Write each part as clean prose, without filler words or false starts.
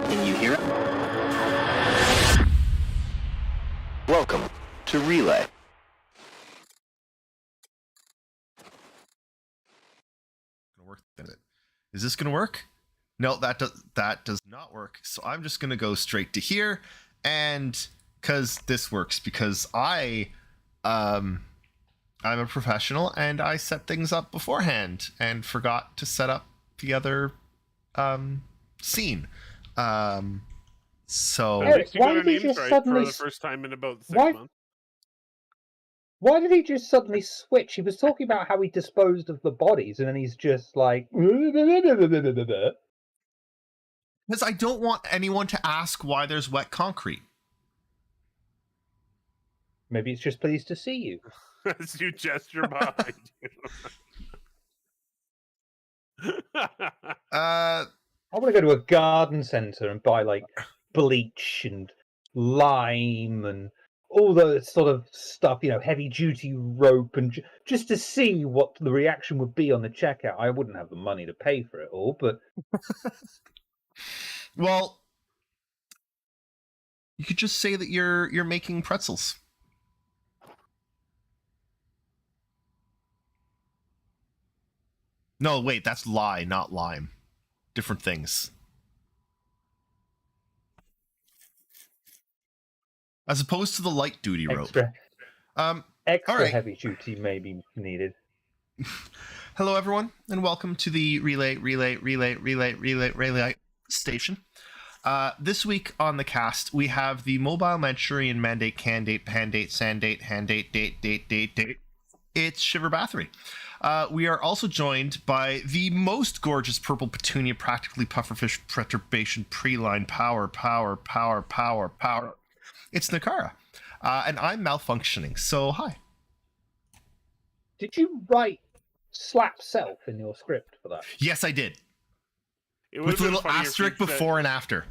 Can you hear it? Welcome to Relay. Is this gonna work? No, that does not work. So I'm just gonna go straight to here, and because this works, because I'm a professional and I set things up beforehand and forgot to set up the other scene. So At least you why got our did he names just right suddenly for the first time in about 6 Why- months. Why did he just suddenly switch? He was talking about how he disposed of the bodies, and then he's just like... because I don't want anyone to ask why there's wet concrete. Maybe it's just pleased to see you. As you gesture behind you. I want to go to a garden centre and buy, like, bleach and lime and all the sort of stuff, you know, heavy-duty rope, and just to see what the reaction would be on the checkout. I wouldn't have the money to pay for it all, but... Well, you could just say that you're making pretzels. No, wait, that's lie, not lime. different things. As opposed to the light duty rope. Extra all right. heavy duty may be needed. Hello, everyone, and welcome to the Relay station. This week on the cast, we have the Mobile Manchurian Mandate Candate Pandate Sandate Handate Date. It's Shiver Bathory. We are also joined by the most gorgeous purple petunia, practically pufferfish perturbation pre-line power. It's Nakara. And I'm malfunctioning, so hi. Did you write slap self in your script for that? Yes, I did. It With a would've been little funny if asterisk you'd said- before and after.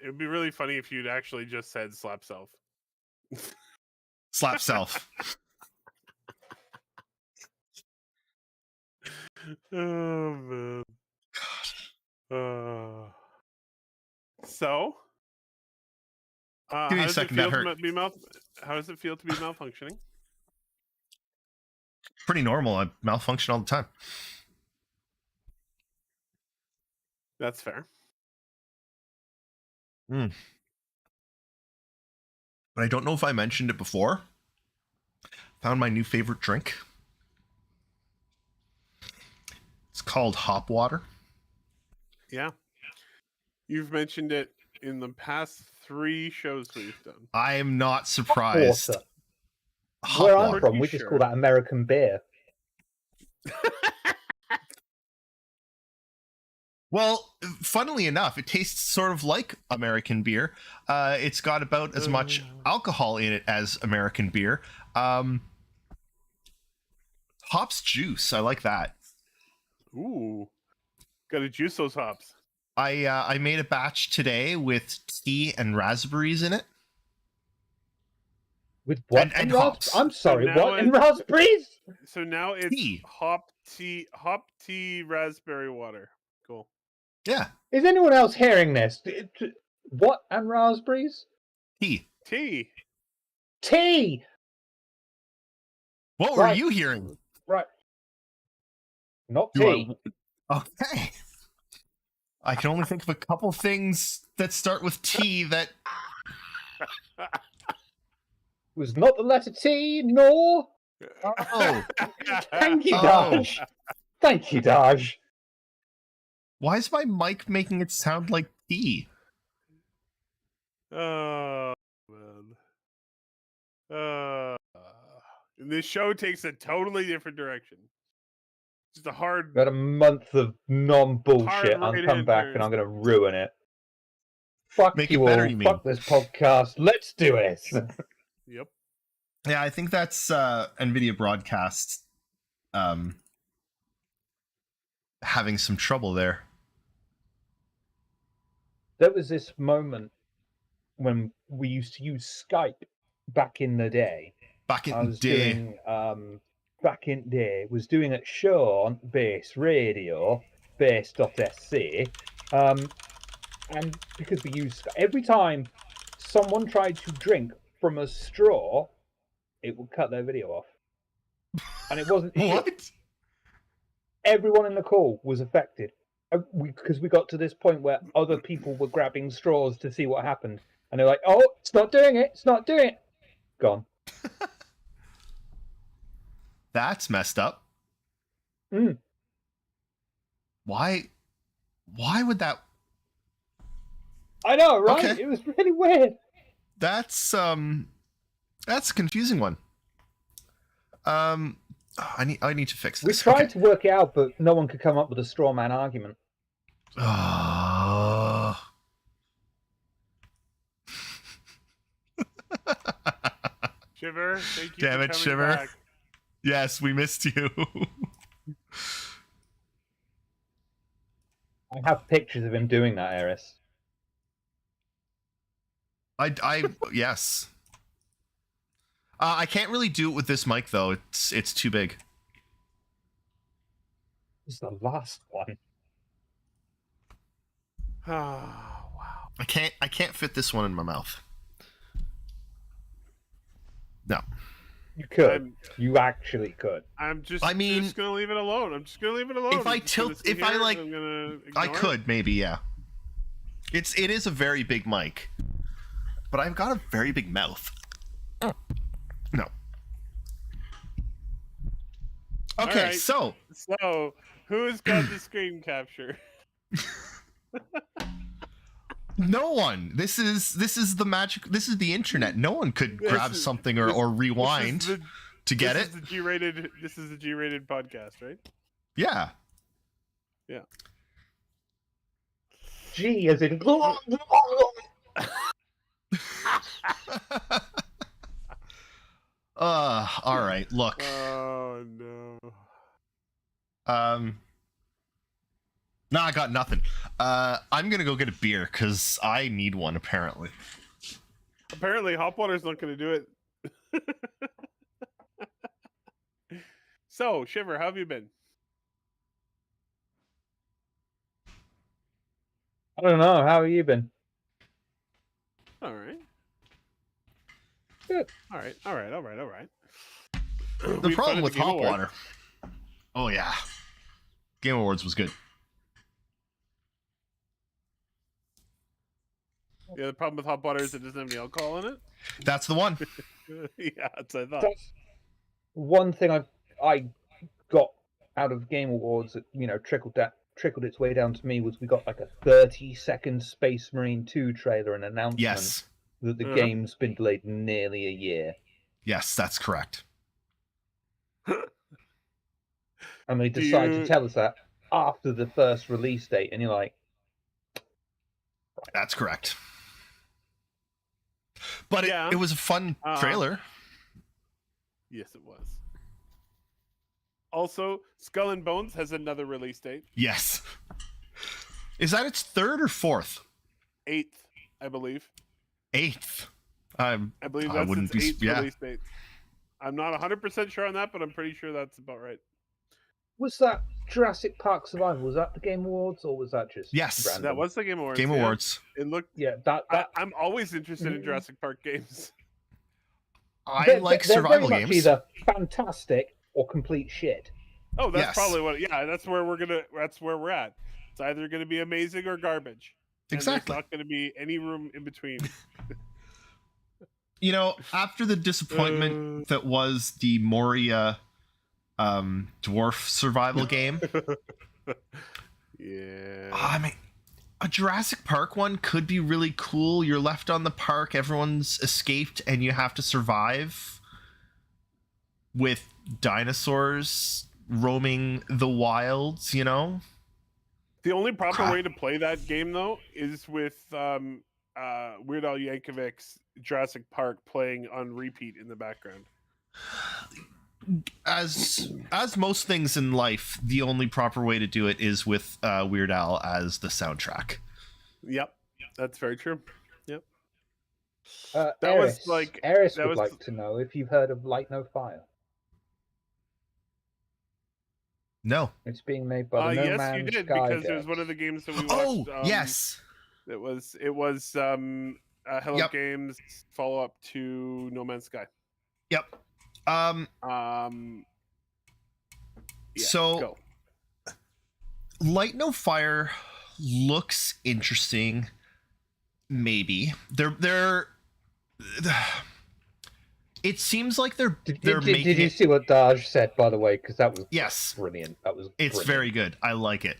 It would be really funny if you'd actually just said slap self. Slap self. Oh man. God. So, Give me a second, that hurt. How does it feel to be malfunctioning? Pretty normal. I malfunction all the time. That's fair. But I don't know if I mentioned it before. Found my new favorite drink. It's called hop water. Yeah. You've mentioned it in the past 3 shows we've done. I am not surprised. Water. Hop Where water. I'm from, we just call that American beer. Well, funnily enough, it tastes sort of like American beer. It's got about as much alcohol in it as American beer. Hops juice. I like that. Ooh. Gotta juice those hops. I made a batch today with tea and raspberries in it. With what? And hops. I'm sorry, So now what? And raspberries? So now it's Tea. hop tea, raspberry water. Cool. Yeah. Is anyone else hearing this? What and raspberries? Tea. Tea. Tea! What were Right. you hearing? Right. Not Do tea. Okay. I can only think of a couple things that start with T that... It was not the letter T, nor... Oh. Thank you, Oh. Daj. Thank you, Daj. Why is my mic making it sound like T? Oh man. This show takes a totally different direction. Just a hard. Got a month of non-bullshit. Hard I'll come back right-hand and I'm going to ruin it. Fuck Make you it better, all. you mean? Fuck this podcast. Let's do it. Yep. Yeah, I think that's NVIDIA broadcast having some trouble there. There was this moment when we used to use Skype back in the day. Back in I the was day. doing back in the day was doing a show on Base Radio, base.sc, and because we used every time someone tried to drink from a straw, it would cut their video off, and it wasn't What? everyone in the call was affected because we got to this point where other people were grabbing straws to see what happened, and they're like, "Oh, it's not doing it! It's not doing it!" Gone. That's messed up. Mm. Why would that... I know, right? Okay. It was really weird. That's a confusing one. I need to fix We this. tried to work it out, but no one could come up with a straw man argument. Shiver. Thank you. Damn for it, coming Shiver. back. Yes, we missed you. I have pictures of him doing that, Eris. Yes. I can't really do it with this mic though. It's too big. This is the last one. Oh wow. I can't fit this one in my mouth. No. You could. I'm- You actually could. I'm just. I mean- just gonna leave it alone. I'm just gonna leave it alone. If I I'm just gonna tilt- sit if I, here like- and I'm gonna I ignore it. could maybe, yeah. It is a very big mic, but I've got a very big mouth. No. Okay, right. so So, who's got the screen capture? no one. This is the magic. This is the internet. No one could This grab is- something or rewind This is to get this it. Is the G-rated. This is the G-rated podcast, right? Yeah. Yeah. G as in. All right. Look. Oh no. No, I got nothing. I'm gonna go get a beer because I need one apparently. Apparently, Hopwater's not going to do it. So, Shiver, how have you been? I don't know. How have you been? All right. Good. All right. The problem with hop water. Oh yeah, Game Awards was good. Yeah, the problem with hot water is it doesn't have any alcohol in it. That's the one. Yeah, that's what I thought. That's one thing I got out of Game Awards that trickled its way down to me was we got like a 30-second Space Marine 2 trailer and announcement Yes. that the Uh-huh. game's been delayed nearly a year, Yes, that's correct. and they Do decided you- to tell us that after the first release date, and you're like, That's correct. But Yeah. it was a fun trailer. Yes, it was. Also, Skull and Bones has another release date, Yes. Is that its third or fourth? 8th, I believe. Eighth. I believe I that's wouldn't its be- 8th yeah. release date. I'm not 100% sure on that, but I'm pretty sure that's about right. was that Jurassic Park Survival? Was that the Game Awards, or was that just Yes. random? That was the Game Awards. Game yeah. Awards. It looked. Yeah, that I'm always interested in Mm. Jurassic Park games. I like they're survival very much games. either fantastic or complete shit. Oh, that's Yes. probably what. Yeah, that's where we're at. It's either going to be amazing or garbage. And Exactly. There's not going to be any room in between. After the disappointment that was the Moria dwarf survival game, Yeah. I mean, a Jurassic Park one could be really cool. You're left on the park, everyone's escaped, and you have to survive with dinosaurs roaming the wilds, The only proper Crap. way to play that game, though, is with Weird Al Yankovic's Jurassic Park playing on repeat in the background. As most things in life, the only proper way to do it is with Weird Al as the soundtrack. Yep, that's very true. That was Eris, like- Eris that would was- like to know if you've heard of Light No Fire. No. It's being made by the No Yes, Man's you did Sky because it was devs. one of the games that we watched. Oh, yes. It was Hello Yep. Games follow up to No Man's Sky. Yep. Yeah, So- go. Light No Fire looks interesting. Maybe they're. It seems like they're Did making you it. see what Daj said, by the way? Because that was Yes, brilliant. That was it's brilliant. very good. I like it.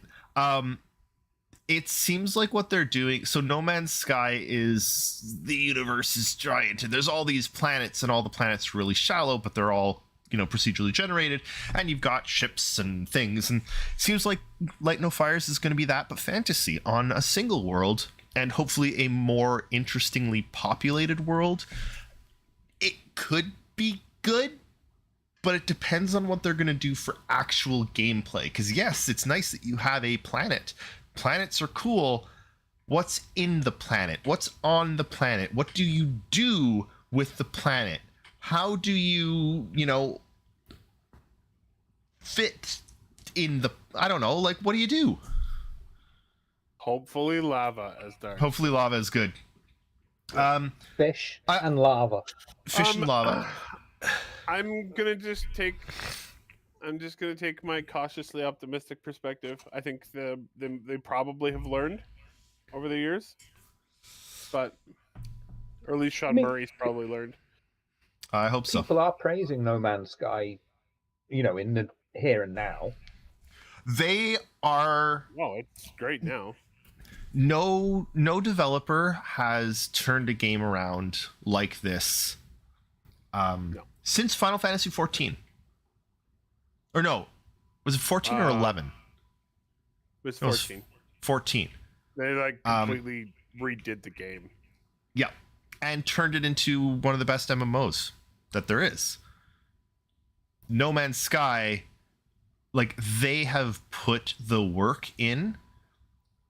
It seems like what they're doing. So No Man's Sky is the universe is giant, and there's all these planets, and all the planets are really shallow, but they're all procedurally generated, and you've got ships and things. And it seems like Light No Fires is going to be that, but fantasy on a single world, and hopefully a more interestingly populated world. It could be good, but it depends on what they're going to do for actual gameplay. Because yes, it's nice that you have a planet. Planets are cool. What's in the planet? What's on the planet? What do you do with the planet? How do you, fit in the, I don't know, like, what do you do? Hopefully, lava as dark. Hopefully lava is good. Fish I- and lava. Fish and lava. I'm just gonna take my cautiously optimistic perspective. I think they probably have learned over the years, but or at least Sean Murray's probably learned. I hope so. People are praising No Man's Sky, in the here and now. They are. Oh, it's great now. No developer has turned a game around like this since Final Fantasy 14. Or no, was it 14 or 11? It was 14. 14. They completely redid the game. Yeah, and turned it into one of the best MMOs that there is. No Man's Sky, they have put the work in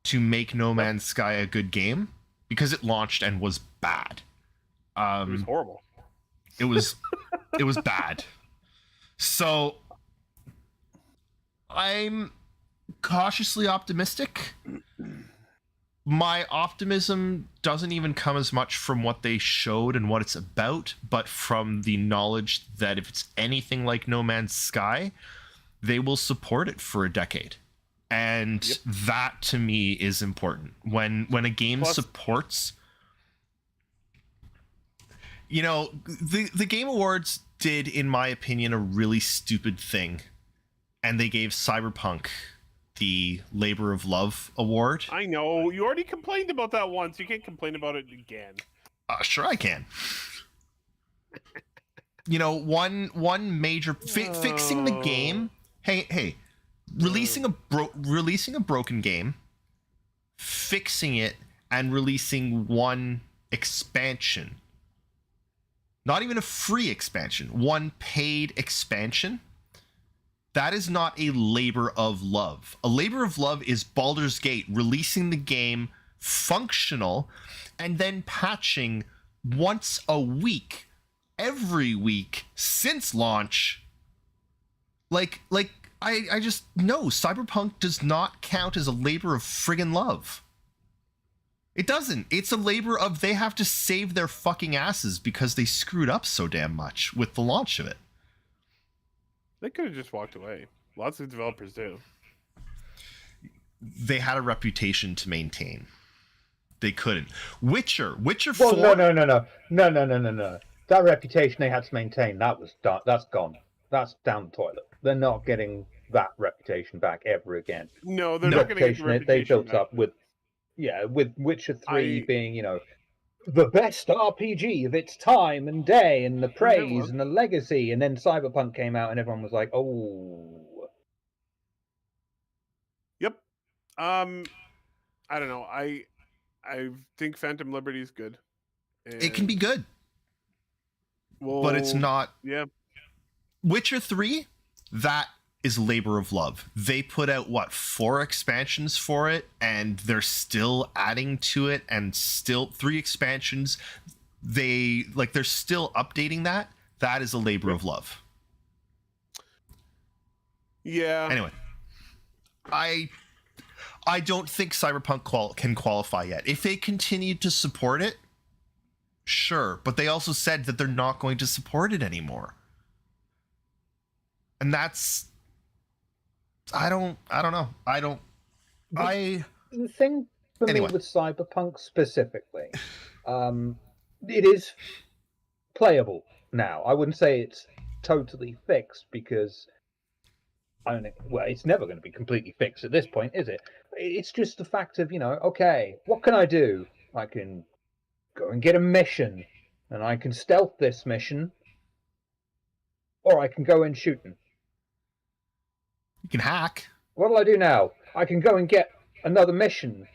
to make No Man's Sky a good game because it launched and was bad. It was horrible. It was bad. So I'm cautiously optimistic. My optimism doesn't even come as much from what they showed and what it's about, but from the knowledge that if it's anything like No Man's Sky, they will support it for a decade. And that to me is important. When a game supports, the Game Awards did, in my opinion, a really stupid thing, and they gave Cyberpunk the Labor of Love award. I know you already complained about that once. You can't complain about it again. Sure, I can. One major fixing the game. Hey. Releasing a broken game, fixing it, and releasing one expansion. Not even a free expansion, one paid expansion. That is not a labor of love. A labor of love is Baldur's Gate releasing the game functional and then patching once a week, every week since launch. I just know Cyberpunk does not count as a labor of friggin' love. It doesn't. It's a labor of they have to save their fucking asses because they screwed up so damn much with the launch of it. They could have just walked away. Lots of developers do. They had a reputation to maintain. They couldn't. Witcher 4... Well, no. That reputation they had to maintain, that's gone. That's down the toilet. They're not getting that reputation back ever again. No, they're not going to get the reputation they built back. up with Witcher 3 being, the best RPG of its time and day, and the praise and the legacy, and then Cyberpunk came out and everyone was like, oh. Yep. I don't know. I think Phantom Liberty is good. It can be good. But it's not. Yeah. Witcher 3, that is labor of love. They put out 4 expansions for it, and they're still adding to it, and still 3 expansions. They're still updating that. That is a labor of love. Yeah. Anyway, I don't think Cyberpunk can qualify yet. If they continue to support it, sure, but they also said that they're not going to support it anymore. And that's, I don't know. The thing for me with Cyberpunk specifically, it is playable now. I wouldn't say it's totally fixed because it's never going to be completely fixed at this point, is it? It's just the fact of, okay, what can I do? I can go and get a mission, and I can stealth this mission, or I can go and shoot him. You can hack. What'll I do now? I can go and get another mission.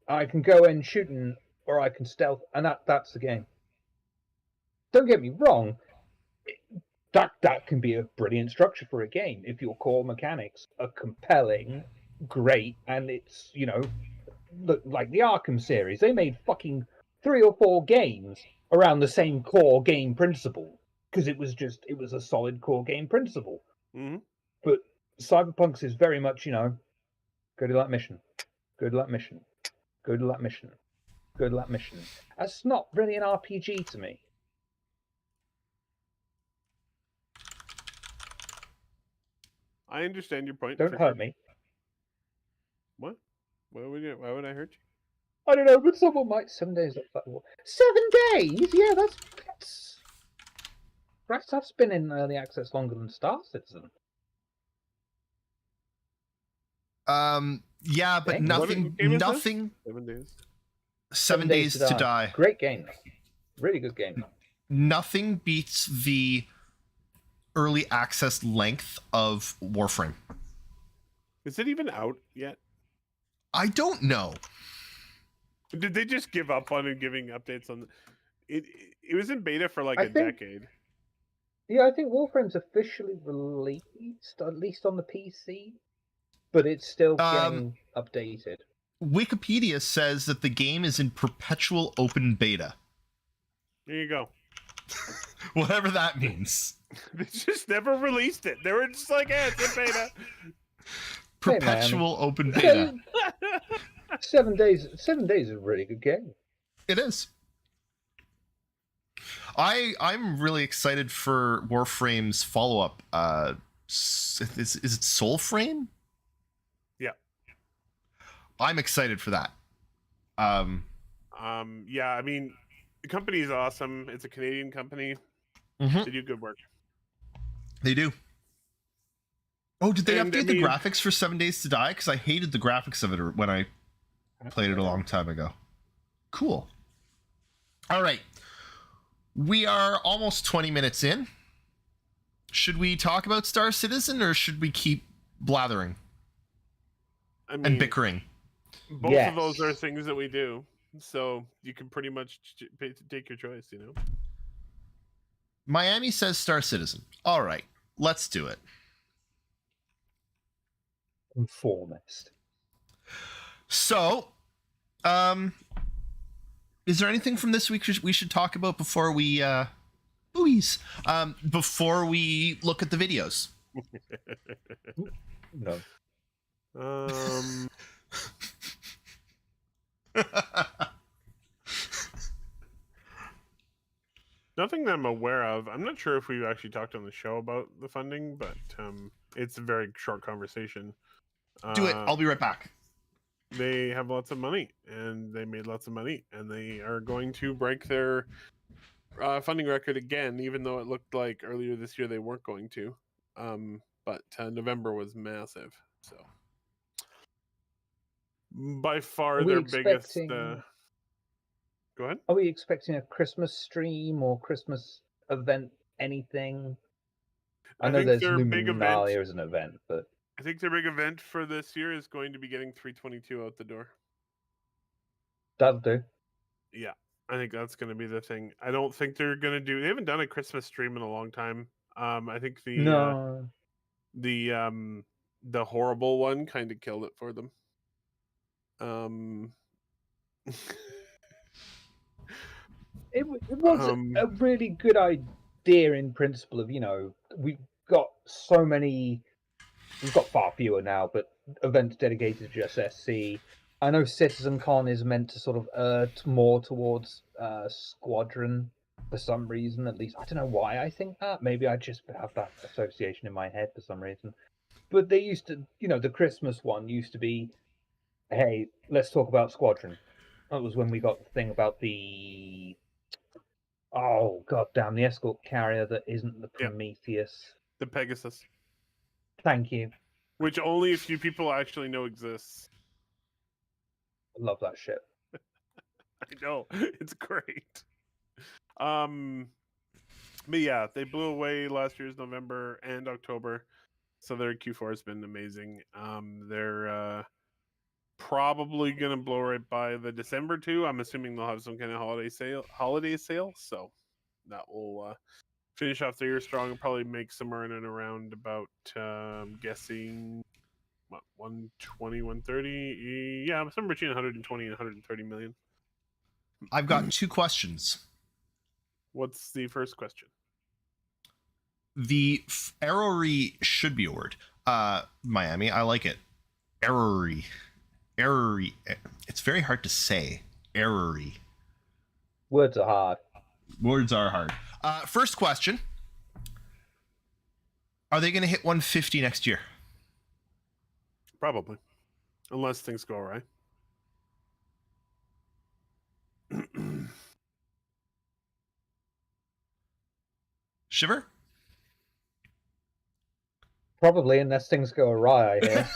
I can go and shoot him, or I can stealth, and that's the game. Don't get me wrong. That can be a brilliant structure for a game if your core mechanics are compelling, great, and it's, like the Arkham series. They made fucking 3 or 4 games around the same core game principle because it was a solid core game principle. Mm-hmm. But Cyberpunk's is very much, go to that mission, go to that mission, go to that mission, go to that mission. That's not really an RPG to me. I understand your point. Don't for hurt sure. me. What? Why would I hurt you? I don't know, but someone might. 7 days. 7 days? Yeah, that's right. That's been in early access longer than Star Citizen. Yeah, but Dang. What nothing. game is this? Nothing. 7 days. 7 days to die. Great game. Really good game. Nothing beats the early access length of Warframe. Is it even out yet? I don't know. Did they just give up on it giving updates on it? It was in beta for like I a think- decade. Yeah, I think Warframe's officially released, at least on the PC, but it's still getting updated. Wikipedia says that the game is in perpetual open beta. There you go. Whatever that means. They just never released it. They were just like, "Hey, it's in beta." Perpetual open beta. 7 days. 7 days is a really good game. It is. I'm really excited for Warframe's follow-up. Is it Soulframe? Yeah. I'm excited for that. Yeah, I mean, the company is awesome. It's a Canadian company. Mhm. They do good work. They do. Oh, did they And, update I the mean- graphics for 7 Days to Die? Because I hated the graphics of it when I played it a long time ago. Cool. All right. We are almost 20 minutes in. Should we talk about Star Citizen or should we keep blathering I mean, and bickering? both Yes. of those are things that we do. So you can pretty much take your choice, you know? Miami says Star Citizen. All right. Let's do it. Conformist. So, is there anything from this week we should talk about before we before we look at the videos? No. Nothing that I'm aware of. I'm not sure if we've actually talked on the show about the funding, but it's a very short conversation. Do it. I'll be right back. They have lots of money, and they made lots of money, and they are going to break their funding record again, even though it looked like earlier this year they weren't going to. But November was massive, so by far Are we their biggest. expecting- Go ahead. Are we expecting a Christmas stream or Christmas event? Anything? I know think there's their big event- Luminaria as an event, but I think their big event for this year is going to be getting 322 out the door. that'll do. Yeah, I think that's going to be the thing. I don't think they're going to do. They haven't done a Christmas stream in a long time. I think No. the horrible one kind of killed it for them. It was a really good idea in principle of, we've got far fewer now, but events dedicated to just SC. I know CitizenCon is meant to sort of err more towards Squadron for some reason, at least. I don't know why I think that. Maybe I just have that association in my head for some reason. But they used to, the Christmas one used to be, hey, let's talk about Squadron. That was when we got the thing about the... Oh, goddamn, the escort carrier that isn't the Yeah. Prometheus. The Pegasus, Thank you. which only a few people actually know exists. I love that ship. I know, it's great. But yeah, they blew away last year's November and October, so their Q4 has been amazing. They're probably gonna blow right by the December too. I'm assuming they'll have some kind of holiday sale, so that will finish off the year strong and probably make somewhere in and around about guessing what 120, 130, yeah, somewhere between 120 and 130 million. I've got two questions. What's the first question? The errory should be a word. Miami, I like it. Errory. It's very hard to say. Errory. Words are hard. Words are hard. First question. Are they going to hit 150 next year? Probably. Unless things go awry. Shiver? Probably, unless things go awry, I hear.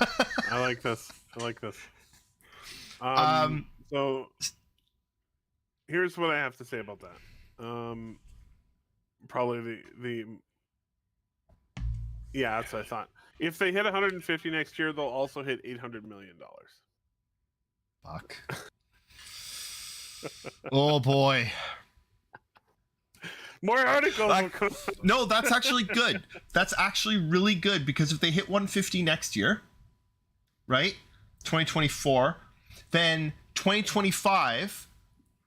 I like this. I like this. So here's what I have to say about that. Probably the yeah, that's what I thought. If they hit 150 next year, they'll also hit $800 million. Fuck. Oh boy. More articles. No, that's actually good. That's actually really good, because if they hit 150 next year, right? 2024, then 2025,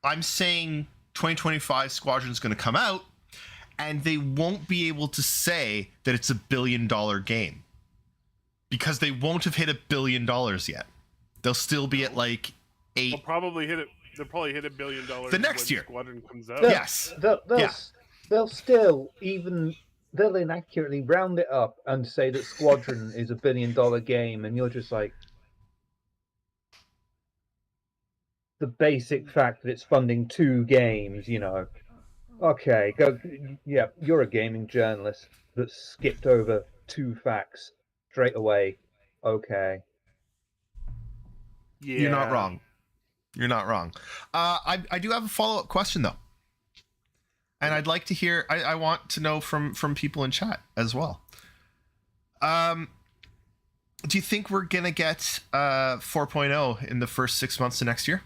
I'm saying 2025 Squadron's going to come out, and they won't be able to say that it's $1 billion game, because they won't have hit $1 billion yet. They'll still be at like They'll probably hit it. They'll probably hit $1 billion the next when year. Squadron comes out. Yes. They'll still they'll inaccurately round it up and say that Squadron is $1 billion game, and you're just like, the basic fact that it's funding 2 games, you know. Okay, go. Yeah, you're a gaming journalist that skipped over 2 facts straight away. Okay. Yeah. You're not wrong. You're not wrong. I do have a follow-up question, though. And I'd like to hear, I want to know from people in chat as well. Do you think we're going to get 4.0 in the first 6 months of next year?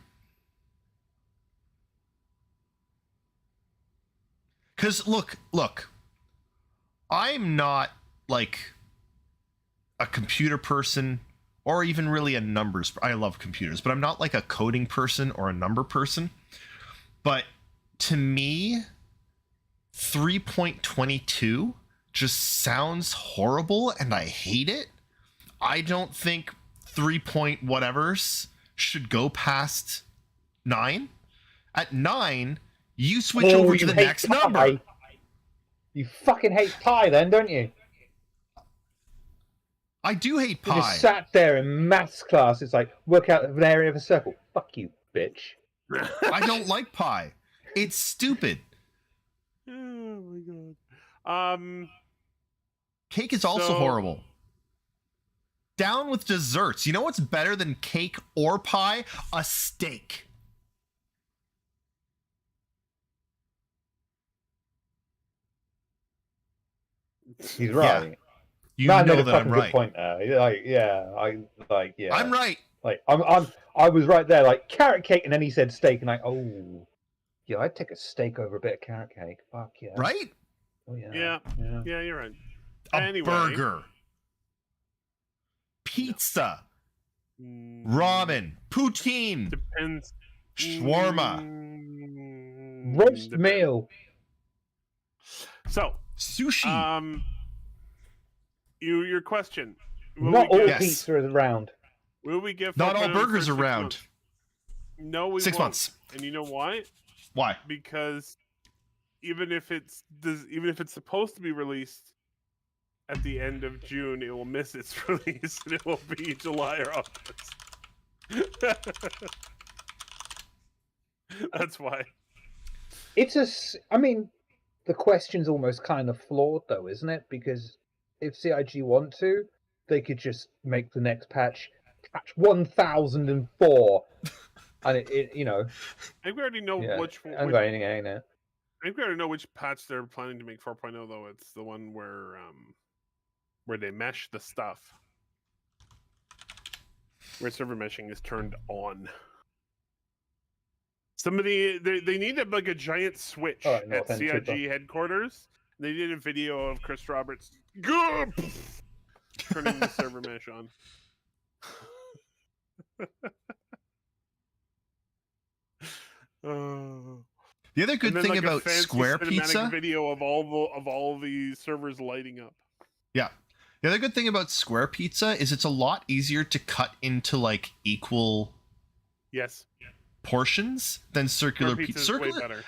Because look, I'm not like a computer person or even really a numbers. I love computers, but I'm not like a coding person or a number person. But to me, 3.22 just sounds horrible, and I hate it. I don't think 3 point whatevers should go past 9. At 9, you switch over to the next number. You fucking hate pi then, don't you? I do hate You pi. just sat there in maths class, it's like, work out an area of a circle. Fuck you, bitch. I don't like pi. It's stupid. Oh my god. Cake is also horrible. Down with desserts. You know what's better than cake or pie? A steak. He's right. Yeah. You Man know made a that fucking I'm good right. point there. I'm right. Like I was right there. Like carrot cake, and then he said steak, and oh, yeah, I'd take a steak over a bit of carrot cake. Fuck yeah. Right? Oh yeah. Yeah, you're right. A Anyway. burger. Pizza. Ramen. Poutine. Depends. Shawarma. Roast meal. So Sushi. Your question. Will Not we all get- pizza is round. Will we get Not all 4.0 burgers for are 6 round. months? No, we 6 won't. months. And you know why? Why? Because even if it's supposed to be released at the end of June, it will miss its release, and it will be July or August. That's why. I mean, the question's almost kind of flawed, though, isn't it? Because if CIG want to, they could just make the next patch 1004, and it you know. I think we already know which. I'm going, ain't it? I think we already know which patch they're planning to make 4.0, though. It's the one where they mesh the stuff, where server meshing is turned on. Somebody they need like a giant switch at CIG headquarters. They did a video of Chris Roberts turning the server mesh on. The other good thing like about a Square Pizza video of all the servers lighting up. Yeah. The other good thing about Square Pizza is it's a lot easier to cut into like equal portions than circular pizza. Circular way better.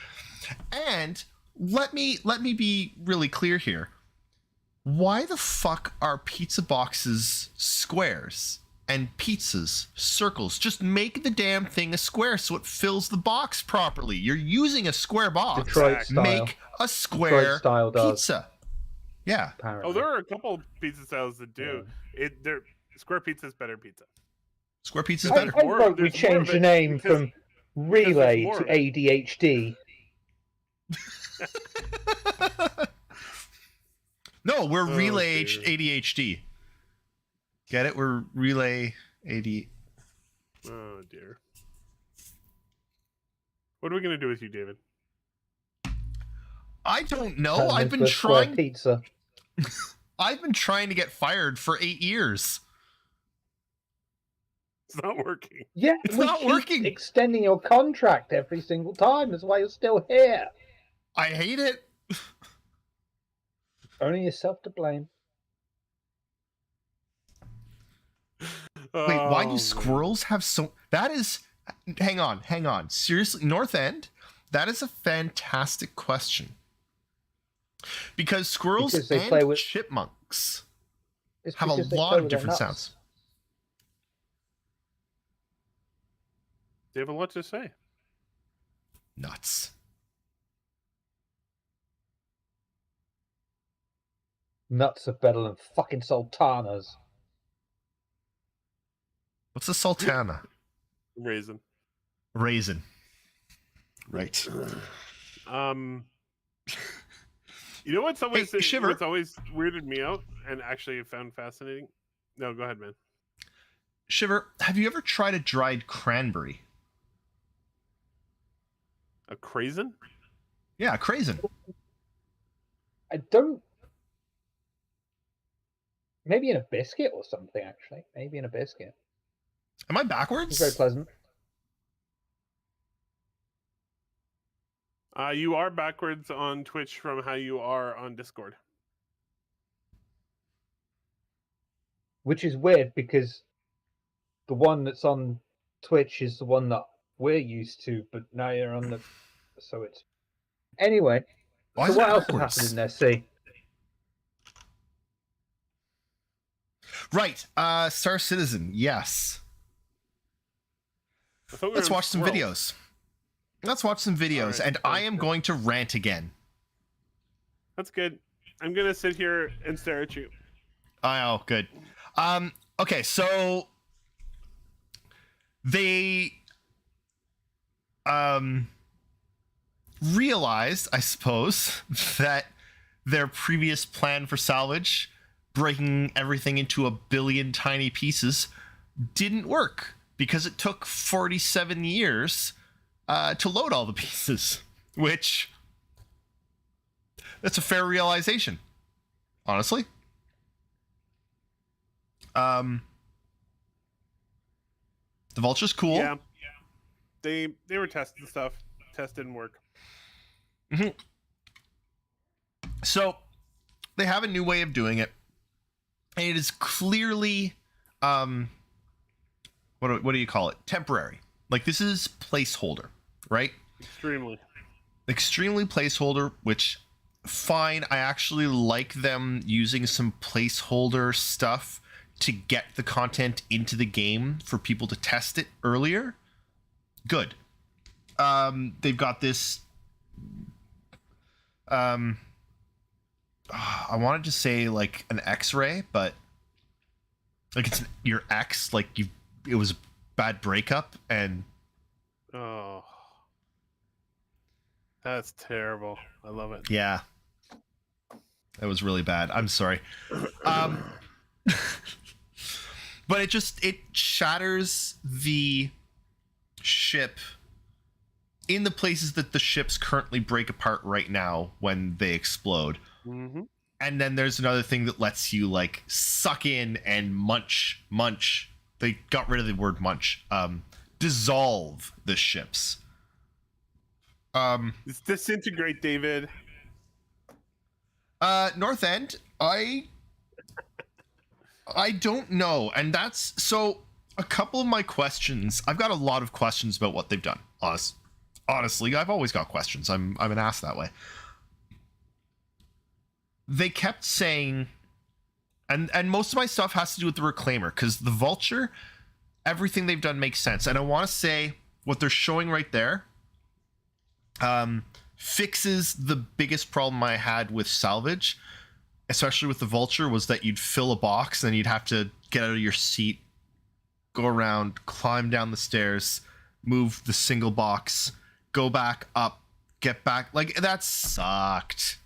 And let me be really clear here. Why the fuck are pizza boxes squares? and pizzas, circles. Just make the damn thing a square so it fills the box properly. You're using a square box. Detroit style. Make a square Detroit style does. pizza. Yeah. Apparently. Oh, there are a couple pizza styles that do. They're square pizza is better pizza. Square pizza is I better. vote we change the name from Relay to ADHD. No, we're Relay dear. ADHD. Get it? We're Relay AD. Oh dear. What are we gonna do with you, David? I don't know. Turn I've into been a square trying. pizza. I've been trying to get fired for 8 years. It's not working. Yeah, It's we not keep working. extending your contract every single time. That's why you're still here. I hate it. Only yourself to blame. Wait, why Oh, do man. squirrels have so... That is... Hang on. Seriously, North End? That is a fantastic question. Because squirrels Because they and play with- chipmunks It's have a because they lot play of with their different nuts. sounds. They have a lot to say. Nuts. Nuts are better than fucking sultanas. What's a sultana? Raisin. Raisin. Right. You know what's always Hey, Shiver. what's always weirded me out and actually found fascinating? No, go ahead, man. Shiver, have you ever tried a dried cranberry? A craisin? Yeah, a craisin. I don't. Maybe in a biscuit or something, actually. Maybe in a biscuit. Am I It's backwards? very pleasant. You are backwards on Twitch from how you are on Discord. Which is weird because the one that's on Twitch is the one that we're used to, but now you're on the. So it's. Anyway, Why so is what it else has backwards? happened in there, see? Right. Star Citizen. Yes. I thought we Let's were on watch some squirrels. videos. Let's watch some videos, Alright, and I sounds am good. going to rant again. That's good. I'm gonna sit here and stare at you. Oh, good. Okay, so they realized, I suppose, that their previous plan for Salvage, breaking everything into a billion tiny pieces, didn't work because it took 47 years to load all the pieces, which that's a fair realization, honestly. The Vulture's cool. Yeah. They were testing stuff. Test didn't work. So they have a new way of doing it, and it is clearly what do you call it? Temporary. Like, this is placeholder, right? Extremely placeholder, which fine. I actually like them using some placeholder stuff to get the content into the game for people to test it earlier. Good. They've got this I wanted to say like an X-ray, but like it's your ex, like it was a bad breakup, and Oh, that's terrible. I love it. yeah, that was really bad. I'm sorry. But it shatters the ship in the places that the ships currently break apart right now when they explode. Mm-hmm. And then there's another thing that lets you like suck in and munch. They got rid of the word munch. Dissolve the ships. It's disintegrate, David. North End, I don't know. And that's so a couple of my questions. I've got a lot of questions about what they've done. Honestly, I've always got questions. I'm an ass that way. They kept saying And most of my stuff has to do with the Reclaimer, because the Vulture, everything they've done makes sense. And I want to say what they're showing right there fixes the biggest problem I had with Salvage, especially with the Vulture, was that you'd fill a box and then you'd have to get out of your seat, go around, climb down the stairs, move the single box, go back up, get back. Like, that sucked.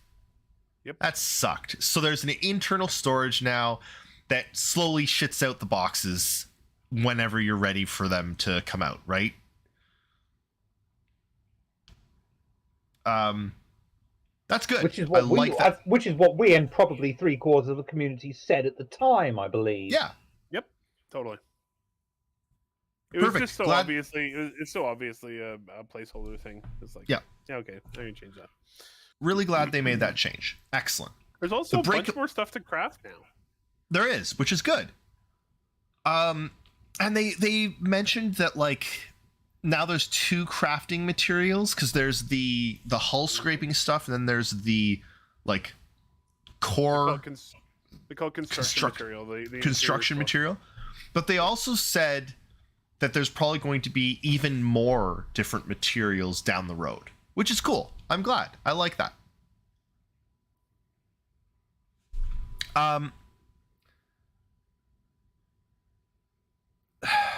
Yep. That sucked. So there's an internal storage now that slowly shits out the boxes whenever you're ready for them to come out, right? That's good. Which is what which is what we and probably 3/4 of the community said at the time, I believe. Yeah. Yep. Totally. It Perfect. was just so Glad- obviously. It's so obviously a placeholder thing. It's like, Yeah. Okay, I can change that. Really glad they made that change. Excellent. There's also a bunch more stuff to craft now. There is, which is good. And they mentioned that, like, now there's 2 crafting materials, because there's the hull scraping stuff, and then there's the, like, core They call it construction material. The construction material. But they also said that there's probably going to be even more different materials down the road, which is cool. I'm glad. I like that.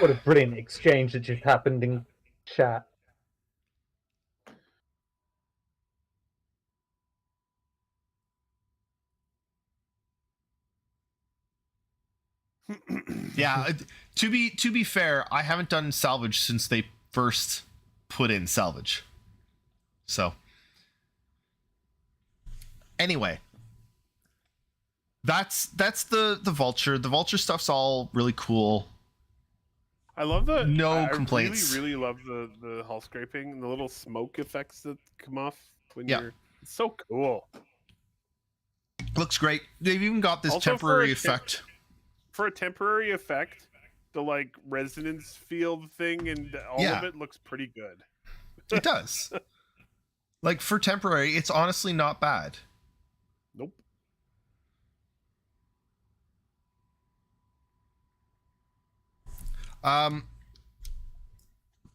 What a brilliant exchange that just happened in chat. Yeah, to be fair, I haven't done Salvage since they first put in Salvage. So anyway, that's the Vulture. The Vulture stuff's all really cool. I love the complaints. I really love the hull scraping and the little smoke effects that come off when Yeah. you're. It's so cool. Looks great. They've even got this Also, temporary effect. For a temporary effect, the like resonance field thing and all of it looks pretty good. It does. Like, for temporary, it's honestly not bad. Nope.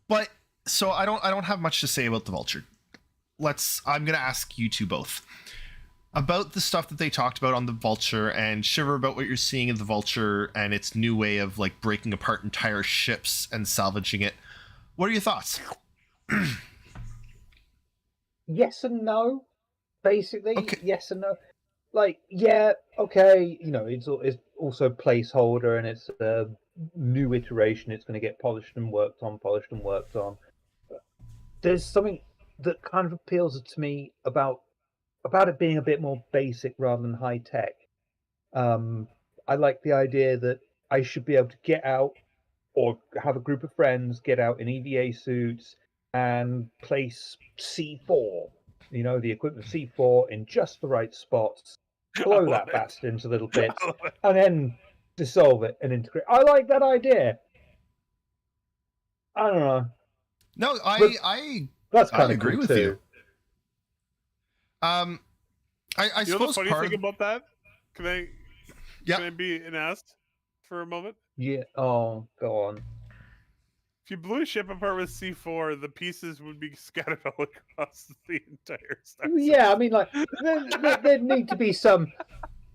But so I don't have much to say about the Vulture. I'm gonna ask you two both about the stuff that they talked about on the Vulture, and Shiver about what you're seeing in the Vulture and its new way of, like, breaking apart entire ships and salvaging it. What are your thoughts? Yes and no, basically. Okay. Yes and no. Like, yeah, okay, you know, it's also placeholder, and it's a new iteration. It's going to get polished and worked on. There's something that kind of appeals to me about it being a bit more basic rather than high tech. I like the idea that I should be able to get out, or have a group of friends get out in EVA suits and place C4, you know, the equivalent of C4 in just the right spots, blow that bastard into little bits, and then dissolve it and integrate. I like that idea. I don't know. No, That's kind I of agree cool with too. you. I You know the suppose funny part thing of, about that? Can I be an ass for a moment? Yeah. Oh, go on. If you blew a ship apart with C4, the pieces would be scattered all across the entire star Yeah, I mean, like, there'd need to be some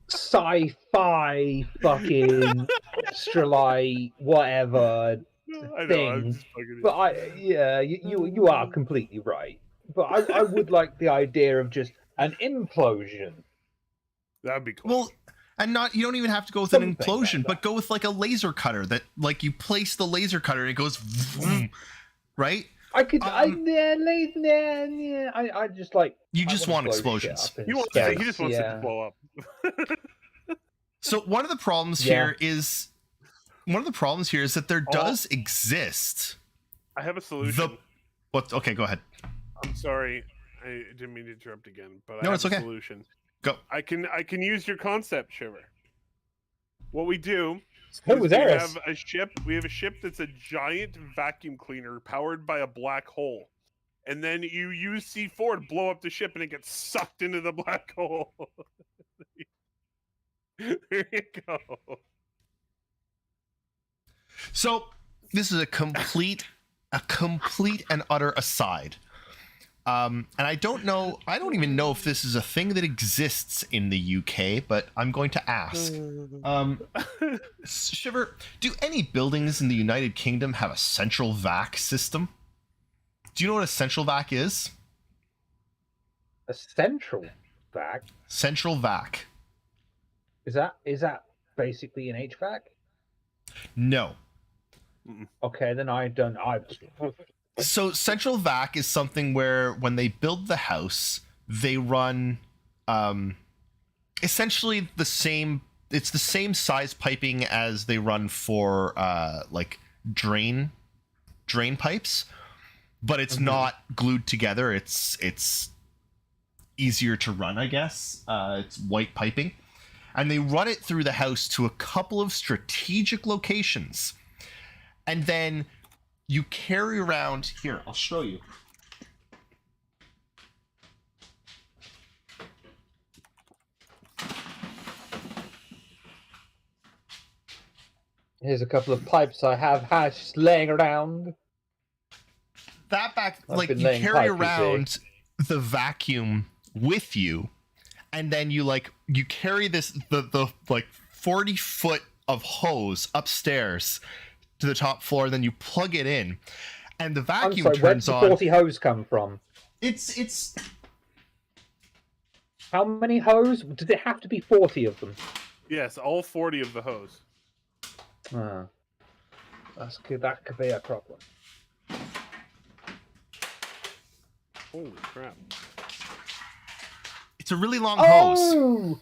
sci-fi fucking astralight whatever system. I know, thing. I'm just fucking But you are completely right. But I would like the idea of just an implosion. That'd be cool. well, and not, you don't even have to go with Something an like implosion, that. but go with, like, a laser cutter that, like, you place the laser cutter and it goes vroom, right? I could, I just like. You just want blow shit explosions. up in he space, just wants it yeah. to blow up. So one of the problems here is that there does exist I have a solution. Okay, go ahead. I'm sorry, I didn't mean to interrupt again, but No, I have it's a okay. solution. Go. I can use your concept, Shiver. What we do Who is was we Eris? have a ship. We have a ship that's a giant vacuum cleaner powered by a black hole, and then you use C4 to blow up the ship, and it gets sucked into the black hole. There you go. So this is a complete and utter aside. And I don't even know if this is a thing that exists in the UK, but I'm going to ask. Shiver, do any buildings in the United Kingdom have a central vac system? Do you know what a central vac is? A central vac? Central vac. Is that basically an HVAC? No. Okay, then So central vac is something where when they build the house, they run essentially the same. It's the same size piping as they run for like drain pipes, but it's not glued together. It's easier to run, I guess. It's white piping, and they run it through the house to a couple of strategic locations, and then you carry around, here, I'll show you. Here's a couple of pipes I have just laying around. That back, I've like, been you laying carry pipe, you around the vacuum with you, and then you carry this, the 40-foot of hose upstairs to the top floor, then you plug it in, and the vacuum turns on. Where's the 40 hose come from? It's How many hose? Does it have to be 40 of them? Yes, all 40 of the hose. That's good. That could be a problem. Holy crap. it's a really long hose.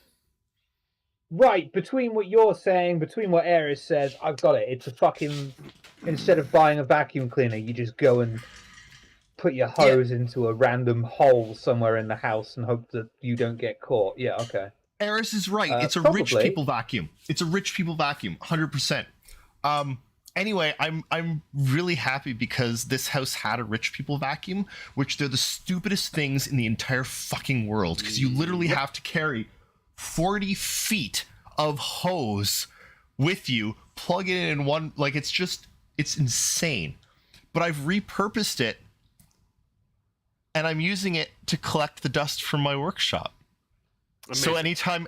Right, between what you're saying, between what Ares says, I've got it. It's a fucking... Instead of buying a vacuum cleaner, you just go and put your hose into a random hole somewhere in the house and hope that you don't get caught. Yeah, okay. Ares is right. It's a probably. rich people vacuum. It's a rich people vacuum, 100%. Anyway, I'm really happy because this house had a rich people vacuum, which they're the stupidest things in the entire fucking world, because you literally have to carry 40 feet of hose with you, plug it in one, like, it's insane. But I've repurposed it, and I'm using it to collect the dust from my workshop. Amazing. So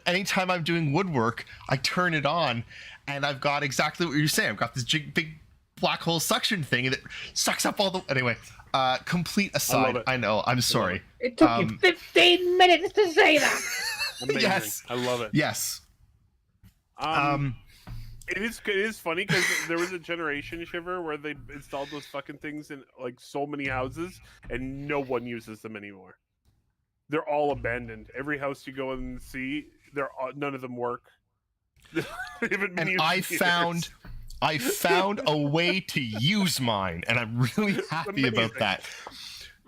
anytime I'm doing woodwork, I turn it on, and I've got exactly what you're saying. I've got this big black hole suction thing that sucks up all the... Anyway, complete aside. I know, I'm sorry. It took you 15 minutes to say that! Amazing. Yes. I love it. Yes. It is funny because there was a generation, Shiver, where they installed those fucking things in like so many houses, and no one uses them anymore. They're all abandoned. Every house you go and see, none of them work. And I found a way to use mine, and I'm really happy about that.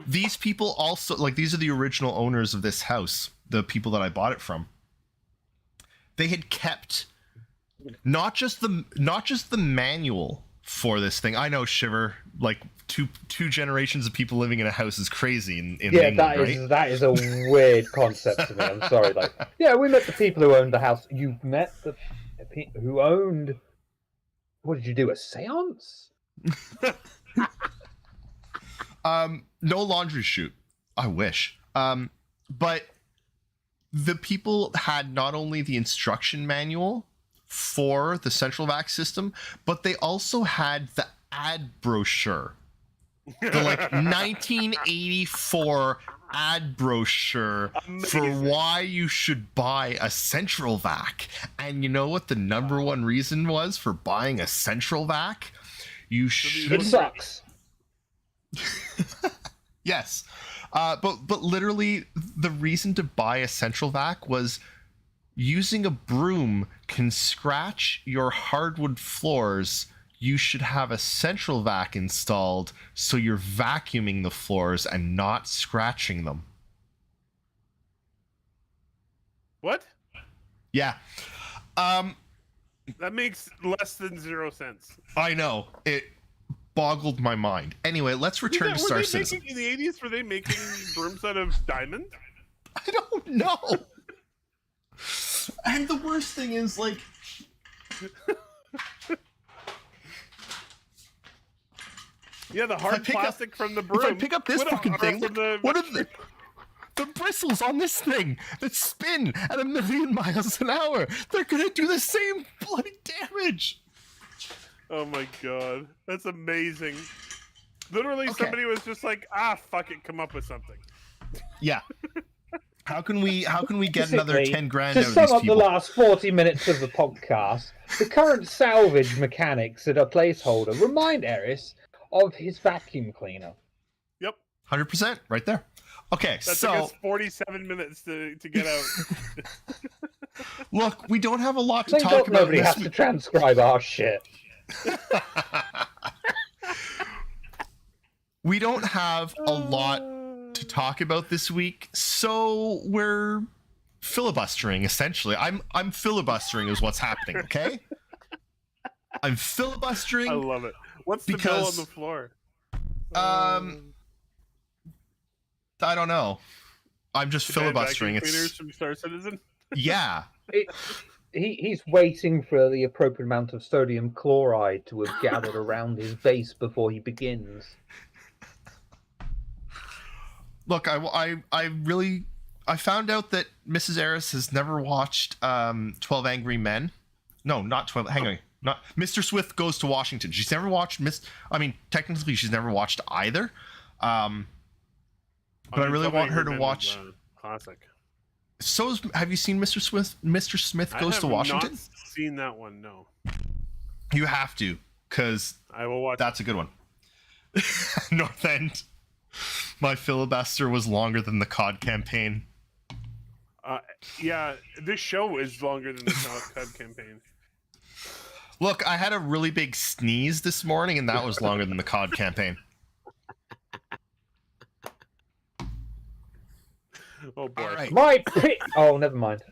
These people also, like, these are the original owners of this house, the people that I bought it from. They had kept not just the manual for this thing. I know, Shiver, like two generations of people living in a house is crazy in England, right? That is a weird concept to me. I'm sorry. Like, yeah, we met the people who owned the house. You met the people who owned... What did you do, a seance? No laundry chute. I wish. But the people had not only the instruction manual for the central vac system, but they also had the ad brochure. The 1984 ad brochure for why you should buy a central vac. And you know what the number one reason was for buying a central vac? You should... It sucks. Yes. But literally the reason to buy a central vac was using a broom can scratch your hardwood floors. You should have a central vac installed so you're vacuuming the floors and not scratching them. What? Yeah. That makes less than 0 sense. I know. It boggled my mind. Anyway, let's return to Star Citizen. In the 80s, were they making brooms out of diamond? I don't know. And the worst thing is, like... Yeah, the hard plastic from the broom. If I pick up this fucking thing, from what are the bristles on this thing that spin at 1,000,000 miles an hour? They're gonna do the same bloody damage. Oh my god, that's amazing. Literally, Okay. somebody was just like, fuck it, come up with something. Yeah. How can we get another Basically, 10 grand to out of sum these up people? the last 40 minutes of the podcast, the current salvage mechanics that are placeholder remind Eris of his vacuum cleaner. Yep. 100% right there. Okay, That took us 47 minutes to get out. look, we don't have a lot to Thank talk God about. nobody This has to transcribe our shit. We don't have a lot to talk about this week, so we're filibustering essentially. I'm filibustering is what's happening, okay? I'm filibustering. I love it. What's the bill on the floor? I don't know. I'm just filibustering. Vacuum cleaners It's from Star Citizen. yeah. He's waiting for the appropriate amount of sodium chloride to have gathered around his base before he begins. Look, I found out that Mrs. Eris has never watched 12 Angry Men. No, not 12. Hang on. Not Mr. Swift Goes to Washington. She's never watched technically she's never watched either. But I really want her to watch. Classic. Have you seen Mr. Smith Goes to Washington? I have not seen that one. No. You have to, because I will watch. That's a good one. North End. My filibuster was longer than the COD campaign. Yeah, this show is longer than the COD campaign. Look, I had a really big sneeze this morning, and that was longer than the COD campaign. Oh boy! All right. My pit. Oh, never mind.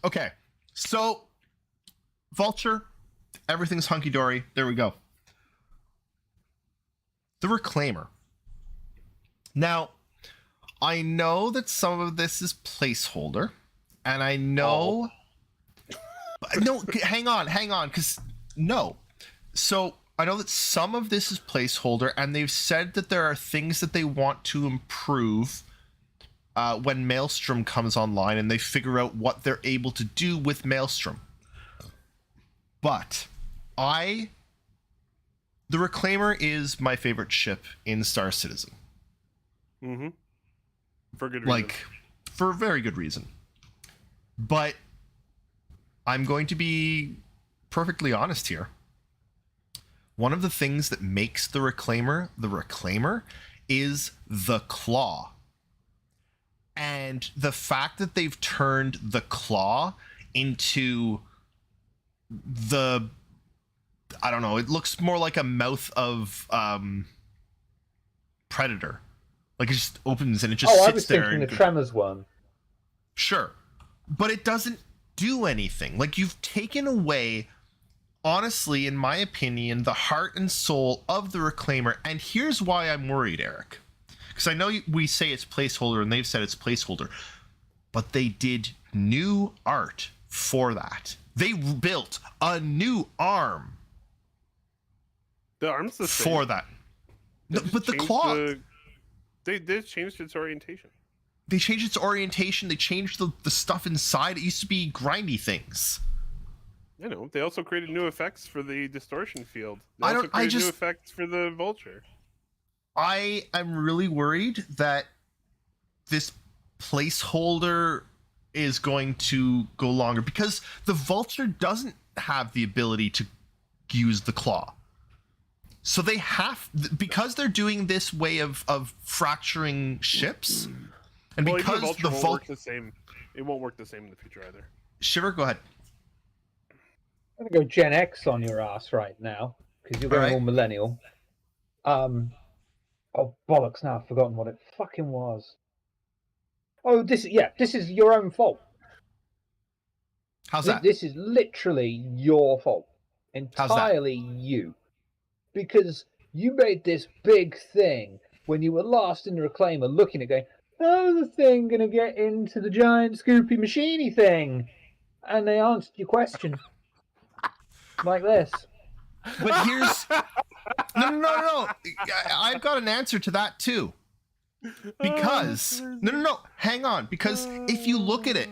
Okay, so Vulture, everything's hunky dory. There we go. The Reclaimer. Now, I know that some of this is placeholder, and I know. No, hang on, because no. So I know that some of this is placeholder, and they've said that there are things that they want to improve when Maelstrom comes online, and they figure out what they're able to do with Maelstrom. But the Reclaimer is my favorite ship in Star Citizen. Mm-hmm. For good reason. For a very good reason. But I'm going to be perfectly honest here. One of the things that makes the Reclaimer is the claw. And the fact that they've turned the claw into I don't know, it looks more like a mouth of Predator. Like it just opens and it just sits there. I was thinking the Tremors one. Sure. But it doesn't do anything. Like you've taken away, honestly, in my opinion, the heart and soul of the Reclaimer. And here's why I'm worried, Eric. Because I know we say it's placeholder and they've said it's placeholder. But they did new art for that. They built a new arm. The arm's the same. For that. No, but the claw. They did change its orientation. They changed its orientation. They changed the stuff inside. It used to be grindy things. I know. They also created new effects for the distortion field. They also created new effects for the Vulture. I am really worried that this placeholder is going to go longer because the Vulture doesn't have the ability to use the claw. So they have, because they're doing this way of fracturing ships, and because the Vulture won't work the same. It won't work the same in the future either. Shiver, go ahead. I'm gonna go Gen X on your ass right now because you're going all millennial. Oh bollocks! Now I've forgotten what it fucking was. Oh, this is your own fault. How's that? This is literally your fault, entirely you, because you made this big thing when you were last in the Reclaimer, looking at going, how's the thing going to get into the giant Scoopy Machiney thing? And they answered your question like this. But here's no. I've got an answer to that too. Because no, hang on. Because if you look at it,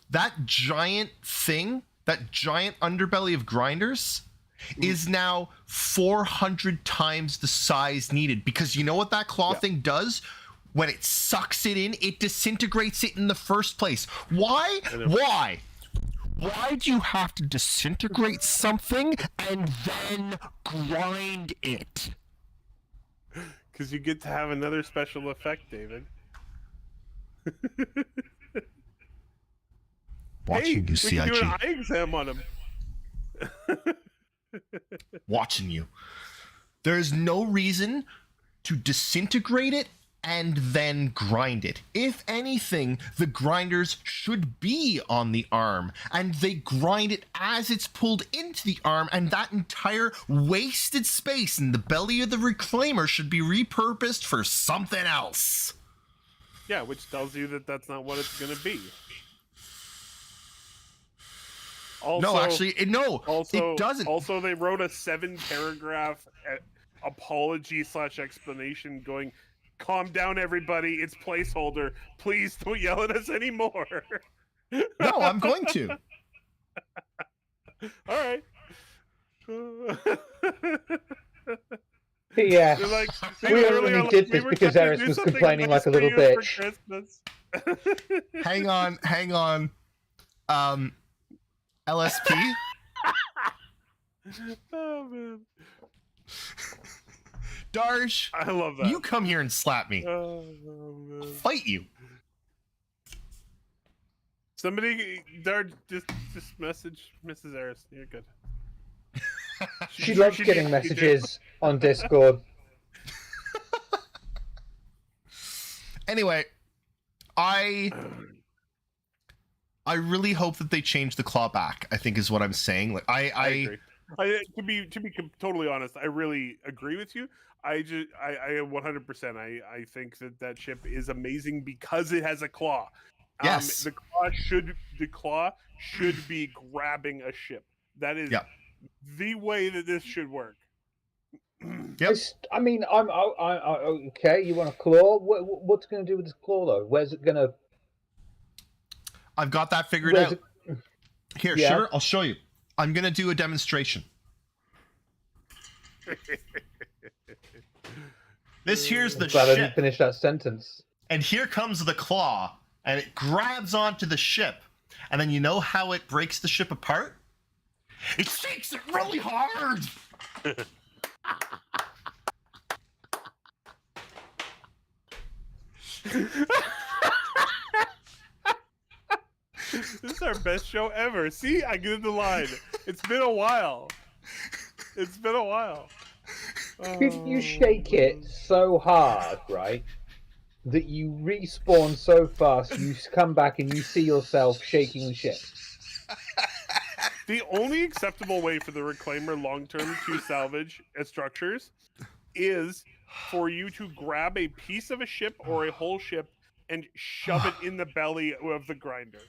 that giant thing, that giant underbelly of grinders, is now 400 times the size needed. Because you know what that claw thing does? When it sucks it in, it disintegrates it in the first place. Why? Why? Why do you have to disintegrate something and then grind it? Because you get to have another special effect, David. Watching you, CIG. We can do an eye exam on him. Watching you. There's no reason to disintegrate it and then grind it. If anything, the grinders should be on the arm, and they grind it as it's pulled into the arm, and that entire wasted space in the belly of the reclaimer should be repurposed for something else. Yeah, which tells you that that's not what it's going to be. Also, No, actually, it doesn't. Also, they wrote a 7-paragraph apology/explanation going, "Calm down, everybody. It's placeholder. Please don't yell at us anymore." No, I'm going to. All right. Yeah, They're like, we only did this because Eris was complaining like a little bitch. Hang on. LSP? Oh, man. Darsh, I love that. you come here and slap me. Oh, man. I'll fight you. Somebody, Darsh, just message Mrs. Eris. You're good. She loves getting messages on Discord. Anyway, I really hope that they change the claw back, I think is what I'm saying. Like I agree. To be totally honest, I really agree with you. I 100%. I think that ship is amazing because it has a claw. Yes. The claw should be grabbing a ship. That is the way that this should work. Yep. I mean, I'm okay. You want a claw? What's going to do with this claw though? Where's it going to? I've got that figured out. Here, Sugar, I'll show you. I'm going to do a demonstration. This here's the Glad I ship. didn't finish that sentence. And here comes the claw, and it grabs onto the ship. And then you know how it breaks the ship apart? It shakes it really hard. This is our best show ever. See, I get the line. It's been a while. Could you shake it so hard, right, that you respawn so fast, you come back and you see yourself shaking the ship? The only acceptable way for the Reclaimer long-term to salvage structures is for you to grab a piece of a ship or a whole ship and shove it in the belly of the grinder.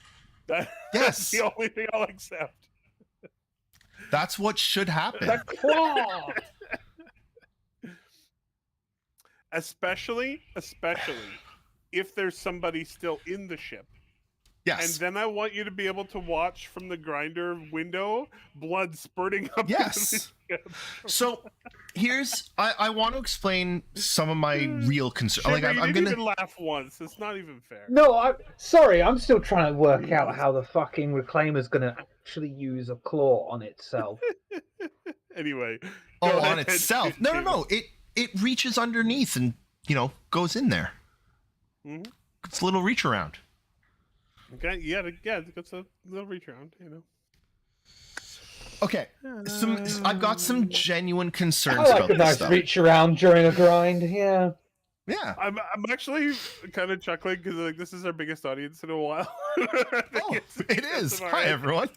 That's the only thing I'll accept. That's what should happen. The claw! Especially if there's somebody still in the ship. Yes. And then I want you to be able to watch from the grinder window, blood spurting up. Yes. So here's I want to explain some of my real concerns. Like I'm didn't gonna even laugh once. It's not even fair. No, I'm sorry. I'm still trying to work out how the fucking Reclaimer's going to actually use a claw on itself. Anyway. on itself. No. It reaches underneath and goes in there. Mm-hmm. It's a little reach around. Okay, yeah, it's a little reach around, Okay, I've got some genuine concerns I like about a nice this stuff. reach around during a grind. Yeah. Yeah. I'm actually kind of chuckling because this is our biggest audience in a while. Oh, it is. Hi everyone.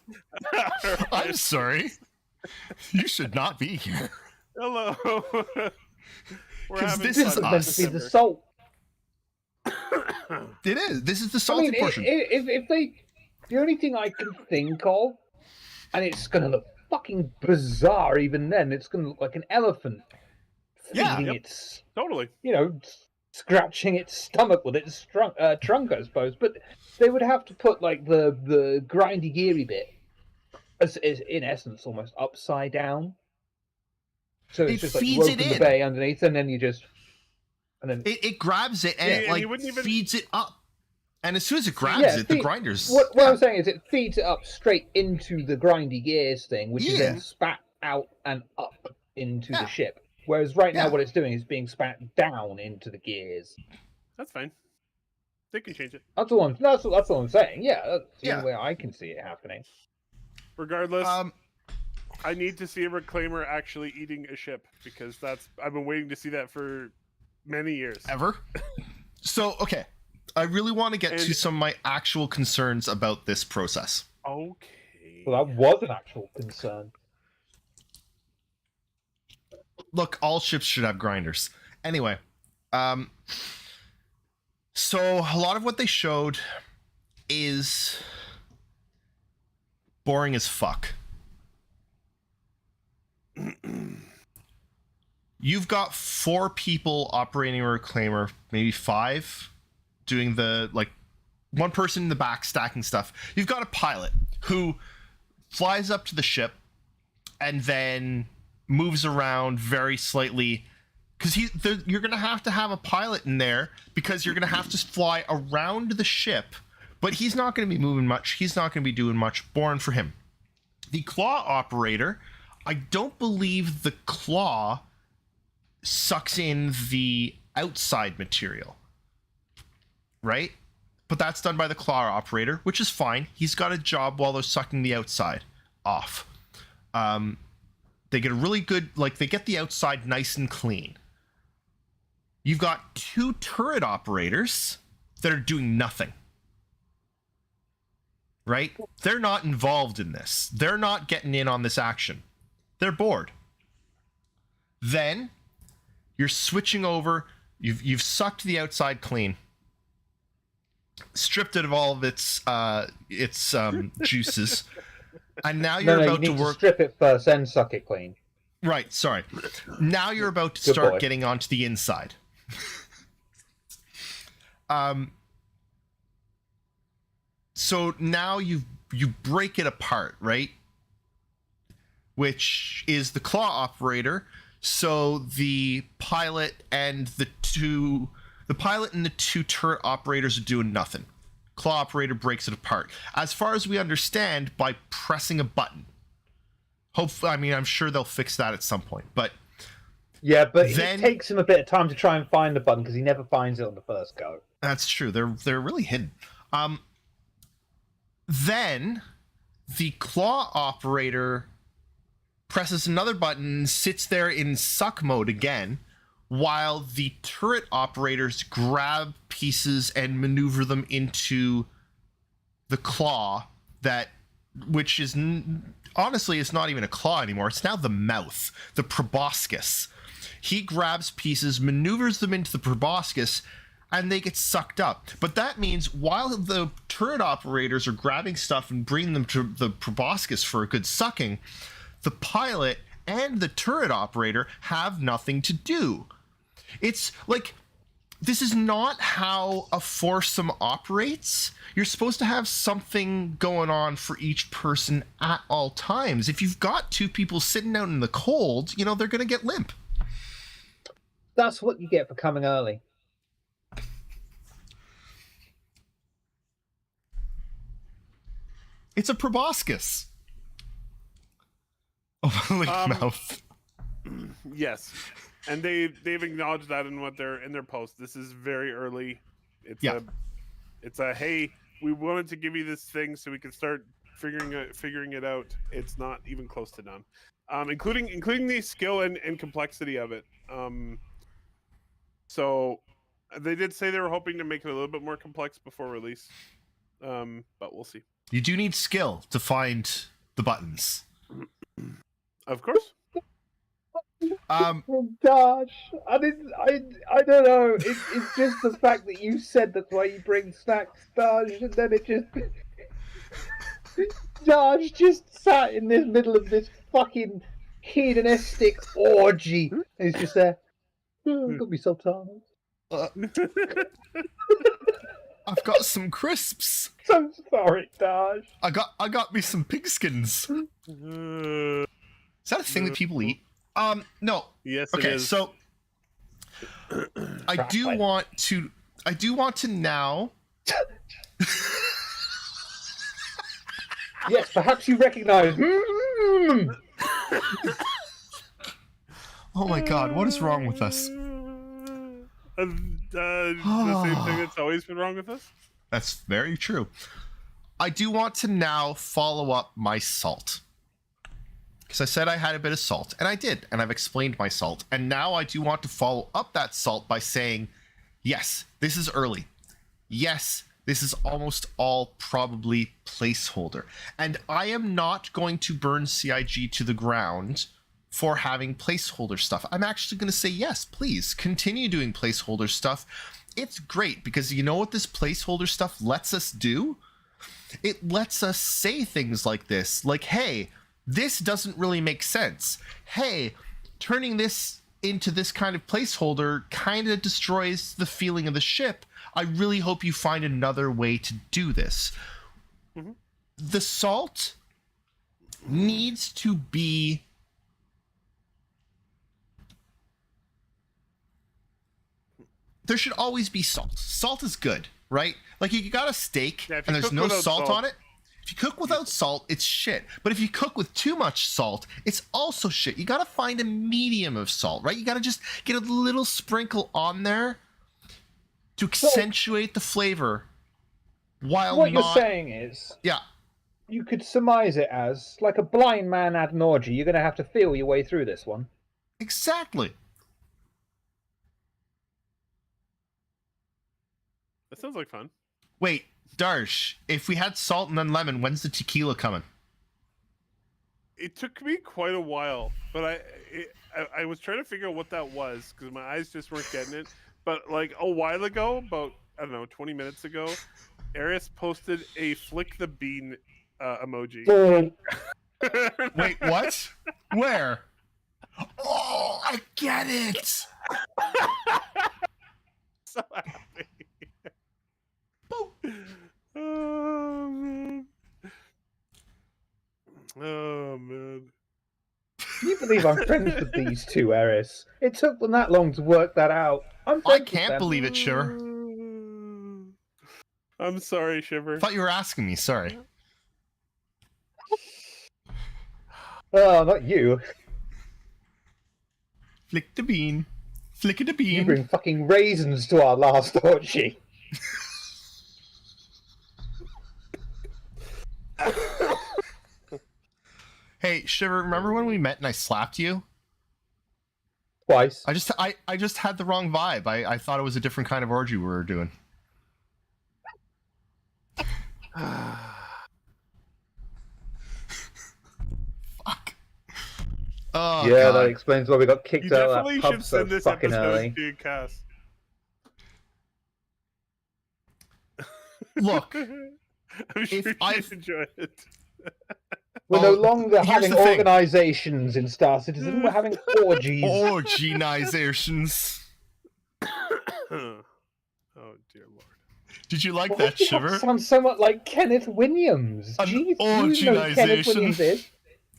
I'm sorry. You should not be here. Hello. Because this This is is meant us. to be the salt. It is. This is the salty portion. If they, the only thing I can think of, and it's going to look fucking bizarre even then. It's going to look like an elephant feeding its, Totally. scratching its stomach with its trunk, I suppose. But they would have to put like the grindy geary bit, as in essence almost upside down. So it's just like feeds rope it in the in. bay underneath, and then you just, and then it grabs it and and you wouldn't even... feeds it up. And as soon as it grabs it, the grinders. What I'm saying is, it feeds it up straight into the grindy gears thing, which is then spat out and up into the ship. Whereas right now, what it's doing is being spat down into the gears. That's fine. They can change it. That's all I'm saying. Yeah, that's the only way I can see it happening. Regardless, I need to see a reclaimer actually eating a ship, because I've been waiting to see that for many years. Ever? So, okay. I really want to get to some of my actual concerns about this process. Okay. Well, that was an actual concern. Look, all ships should have grinders. Anyway, so a lot of what they showed is boring as fuck. You've got 4 people operating a reclaimer, maybe 5, doing the, one person in the back stacking stuff. Have got a pilot who flies up to the ship and then moves around very slightly, because you're going to have a pilot in there, because you're going to have to fly around the ship, but he's not going to be moving much. He's not going to be doing much. Boring for him. The claw operator, I don't believe the claw sucks in the outside material, right? But that's done by the claw operator, which is fine. He's got a job while they're sucking the outside off. They get a really good, they get the outside nice and clean. You've got 2 turret operators that are doing nothing, right? They're not involved in this. They're not getting in on this action. They're bored. Then you're switching over. You've sucked the outside clean, stripped it of all of its juices, and now you're about to work. Strip it first, then suck it clean. Right. Sorry. Now you're about to start getting onto the inside. So now you break it apart, right? Which is the claw operator. So the pilot and the 2 turret operators are doing nothing. Claw operator breaks it apart. As far as we understand, by pressing a button. Hopefully, I mean, I'm sure they'll fix that at some point. But yeah, but it takes him a bit of time to try and find the button, because he never finds it on the first go. That's true. They're really hidden. Then the claw operator presses another button, sits there in suck mode again, while the turret operators grab pieces and maneuver them into the claw, which is honestly, it's not even a claw anymore. It's now the mouth, the proboscis. He grabs pieces, maneuvers them into the proboscis, and they get sucked up. But that means while the turret operators are grabbing stuff and bringing them to the proboscis for a good sucking, the pilot and the turret operator have nothing to do. It's like, this is not how a foursome operates. You're supposed to have something going on for each person at all times. If you've got 2 people sitting out in the cold, they're going to get limp. That's what you get for coming early. It's a proboscis. Oh, mouth. Yes, and they've acknowledged that in their post. This is very early. It's a hey, we wanted to give you this thing so we can start figuring it out. It's not even close to done, including the skill and complexity of it. So they did say they were hoping to make it a little bit more complex before release, but we'll see. You do need skill to find the buttons. Of course. Gosh, I didn't. I don't know. It's just the fact that you said that's why you bring snacks, Daj, and then it just Daj just sat in the middle of this fucking hedonistic orgy, and he's just there. Oh, got me sultanas. I've got some crisps. I'm sorry, Daj. I got me some pigskins. Is that a thing that people eat? No. Yes, Okay, it is. so I do want to now. Yes, perhaps you recognise. Oh my god, what is wrong with us? The same thing that's always been wrong with us. That's very true. I do want to now follow up my salt. Because I said I had a bit of salt, and I did, and I've explained my salt. And now I do want to follow up that salt by saying, yes, this is early. Yes, this is almost all probably placeholder. And I am not going to burn CIG to the ground for having placeholder stuff. I'm actually going to say, yes, please continue doing placeholder stuff. It's great because you know what this placeholder stuff lets us do? It lets us say things like this, like, hey, this doesn't really make sense. Hey, turning this into this kind of placeholder kind of destroys the feeling of the ship. I really hope you find another way to do this. Mm-hmm. The salt needs to be there should always be salt. Salt is good, right? Like you got a steak and there's no salt on it. If you cook without salt, it's shit. But if you cook with too much salt, it's also shit. You got to find a medium of salt, right? You got to just get a little sprinkle on there to accentuate the flavor while what you're saying is, yeah, you could surmise it as like a blind man at an orgy. You're going to have to feel your way through this one. Exactly. That sounds like fun. Wait, Darsh, if we had salt and then lemon, when's the tequila coming? It took me quite a while, but I was trying to figure out what that was because my eyes just weren't getting it. But like a while ago, about, I don't know, 20 minutes ago, Eris posted a flick the bean emoji. Wait, what? Where? Oh, I get it. So happy. Oh man. Oh man. Can you believe I'm friends with these two, Eris? It took them that long to work that out. I can't believe it, Shiver. I'm sorry, Shiver. I thought you were asking me, sorry. Oh, not you. Flick the bean. Flick the bean. You bring fucking raisins to our last orgy. Hey, Shiver, remember when we met and I slapped you? Twice. I just had the wrong vibe. I thought it was a different kind of orgy we were doing. Fuck. Oh, yeah, God. that explains why we got kicked You out of definitely that pub should so send this fucking episode early. to Cass. Look, I'm sure I've- you'd enjoy it. We're no longer here's having the thing. organizations in Star Citizen, we're having orgies. Orgienizations. Oh dear lord. Did you like Why that, do you have to Shiver? sound so much like Kenneth Williams. An Jeez, do you know who Kenneth orginization. Williams is?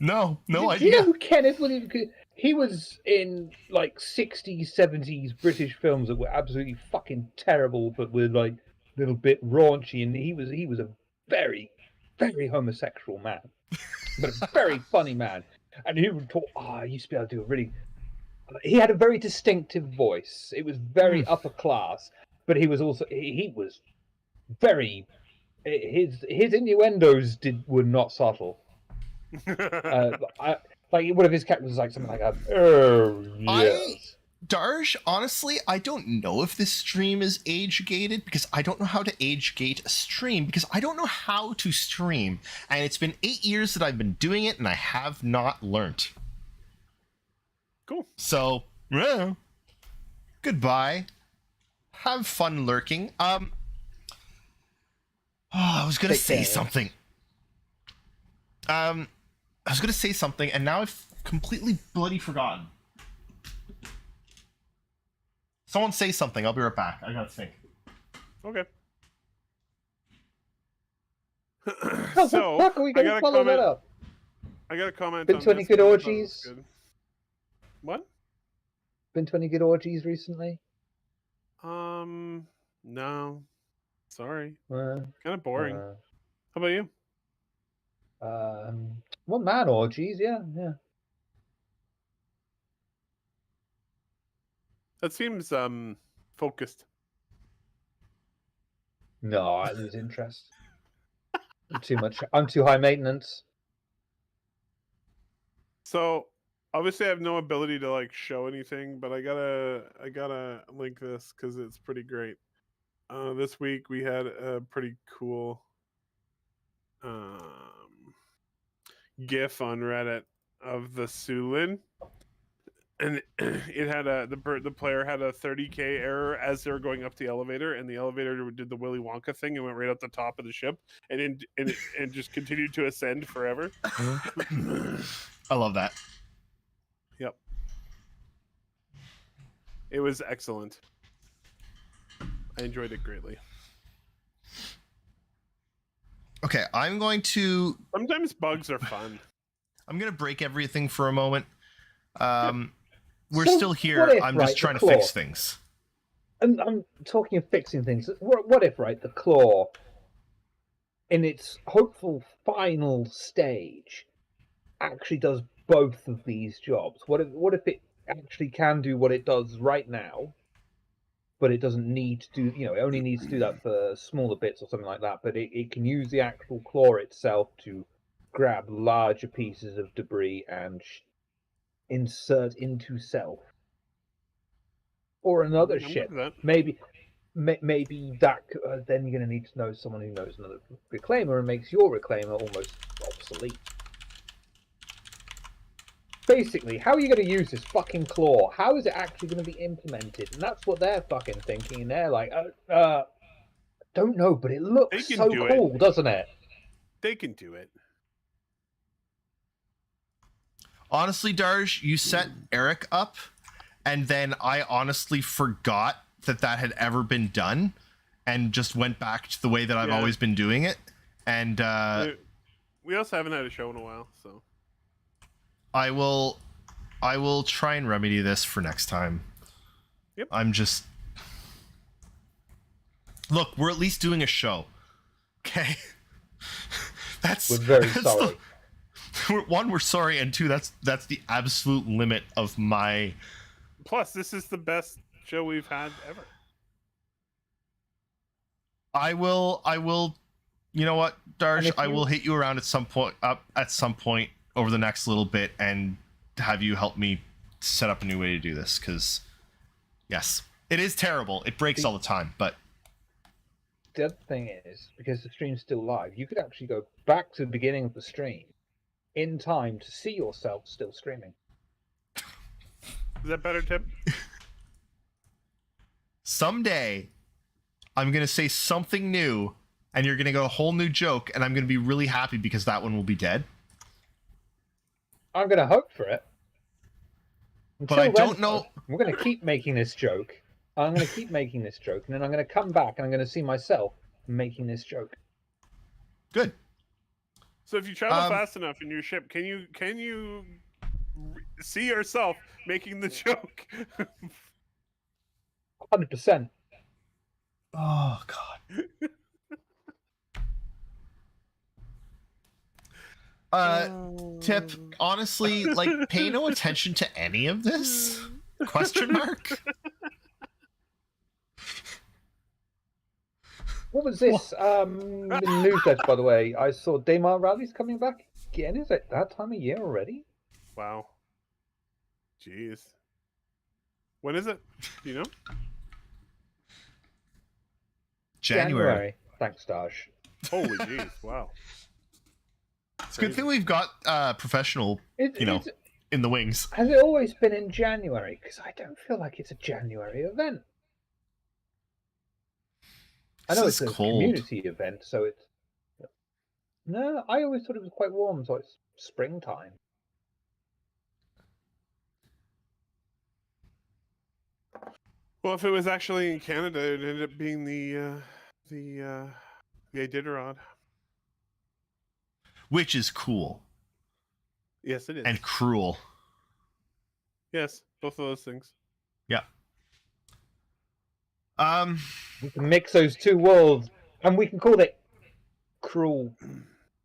No Do you idea. know who Kenneth Williams is? He was in like 60s, 70s British films that were absolutely fucking terrible, but were like a little bit raunchy, and he was a very, very homosexual man, but a very funny man. And he would talk. I used to be able to do a really. He had a very distinctive voice. It was very upper class, but he was also he was very. His innuendos were not subtle. Like one of his characters was like something like that. Oh yes. Darsh, honestly, I don't know if this stream is age gated because I don't know how to age gate a stream because I don't know how to stream. And it's been 8 years that I've been doing it and I have not learnt. Cool. So, yeah. Goodbye. Have fun lurking. I was gonna Take say care. something. I was gonna say something, and now I've completely bloody forgotten. Someone say something. I'll be right back. I gotta think. Okay. How So, the fuck are we I going got to a follow that comment. up? I got a comment Been on to any this good 'cause I thought it was orgies? good. What? Been to any good orgies recently? No. Sorry. Uh, Kind of boring. uh, How about you? one man orgies, yeah. That seems focused. No, I lose interest. I'm too high maintenance. So obviously I have no ability to like show anything, but I gotta link this because it's pretty great. This week we had a pretty cool GIF on Reddit of the Sulin, and it had the player had a 30k error as they were going up the elevator, and the elevator did the Willy Wonka thing and went right up the top of the ship, and just continued to ascend forever. I love that. Yep. It was excellent. I enjoyed it greatly. Okay, I'm going to Sometimes bugs are fun. break everything for a moment. We're So, still here. what if, I'm right, just the trying to claw- fix things. And I'm talking of fixing things. What if, right, the claw, in its hopeful final stage, actually does both of these jobs? What if it actually can do what it does right now, but it doesn't need to do, it only needs to do that for smaller bits or something like that, but it can use the actual claw itself to grab larger pieces of debris and insert into self. Or another I'm ship. good with that. Maybe that then you're going to need to know someone who knows another reclaimer and makes your reclaimer almost obsolete. Basically, how are you going to use this fucking claw? How is it actually going to be implemented? And that's what they're fucking thinking. And they're like, don't know, but it looks They can so do cool, doesn't it? They can do it. Honestly, Darj, you set Eric up, and then I honestly forgot that had ever been done, and just went back to the way that I've Yeah. always been doing it. And We also haven't had a show in a while, so I will try and remedy this for next time. Yep. I'm just look. We're at least doing a show. Okay. We're very that's sorry. One, we're sorry, and two, that's the absolute limit of my. plus this is the best show we've had ever. I will. You know what, Darsh? I will hit you around at some point over the next little bit and have you help me set up a new way to do this, because yes, it is terrible. It breaks all the time, but The other thing is, because the stream's still live, you could actually go back to the beginning of the stream in time to see yourself still streaming. Is that better, Tip? someday I'm going to say something new and you're going to go a whole new joke, and I'm going to be really happy because that one will be dead. I'm going to hope for it. But I don't know. We're going to keep making this joke. I'm going to keep making this joke, and then I'm going to come back and I'm going to see myself making this joke. Good. So if you travel fast enough in your ship, can you see yourself making the joke? 100%. Oh, God. Tip, honestly, like, pay no attention to any of this? Question mark? What was this? Newsletter, by the way. I saw Daymar Rally's coming back again. Is it that time of year already? Wow. Jeez. When is it? Do you know? January. Thanks, Daj. Holy jeez! Wow. It's a good thing we've got professional, It's in the wings. Has it always been in January? Because I don't feel like it's a January event. I know This it's is a cold. community event, so it's... No, I always thought it was quite warm, so it's springtime. Well, if it was actually in Canada, it ended up being the Iditarod. Which is cool Yes, it is. and cruel. Yes, both of those things. Yeah. We can mix those two worlds, and we can call it cruel.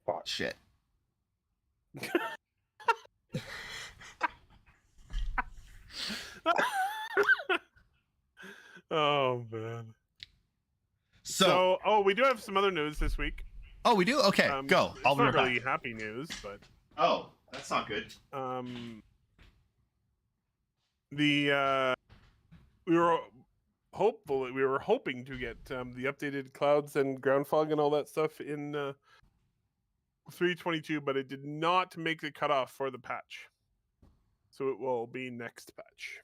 Fuck. Shit. Oh man. So, we do have some other news this week. oh, we do? Okay, go. It's I'll be not right really back. happy news, but Oh, that's not good. the we were hoping to get the updated clouds and ground fog and all that stuff in 3.22, but it did not make the cutoff for the patch, so it will be next patch.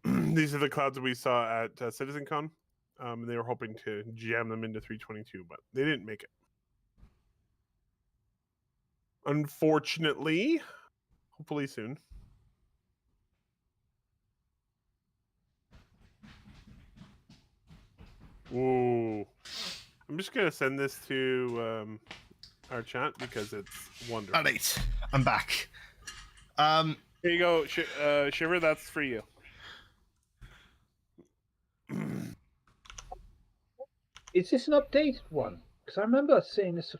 These are the clouds that we saw at CitizenCon. They were hoping to jam them into 3.22, but they didn't make it. Unfortunately, hopefully soon. Whoa. I'm just going to send this to our chat because it's wonderful. All right, I'm back. Here you go, Shiver, that's for you. Is this an updated one? Because I remember seeing this a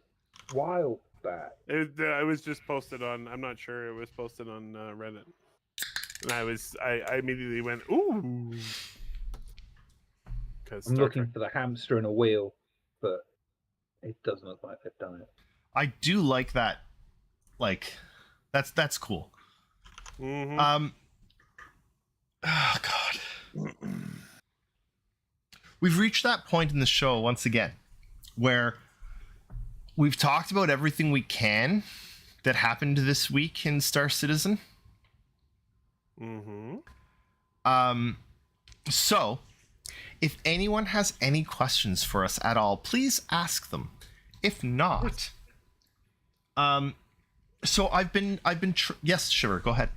while back. It was just posted on, I'm not sure, it was posted on Reddit. And I immediately went, ooh. I'm looking for the hamster in a wheel, but it doesn't look like they've done it. I do like that. Like, that's cool. Mm-hmm. Oh God. We've reached that point in the show once again where we've talked about everything we can that happened this week in Star Citizen. Mm-hmm. So if anyone has any questions for us at all, please ask them. If not, so I've been yes, sure, go ahead.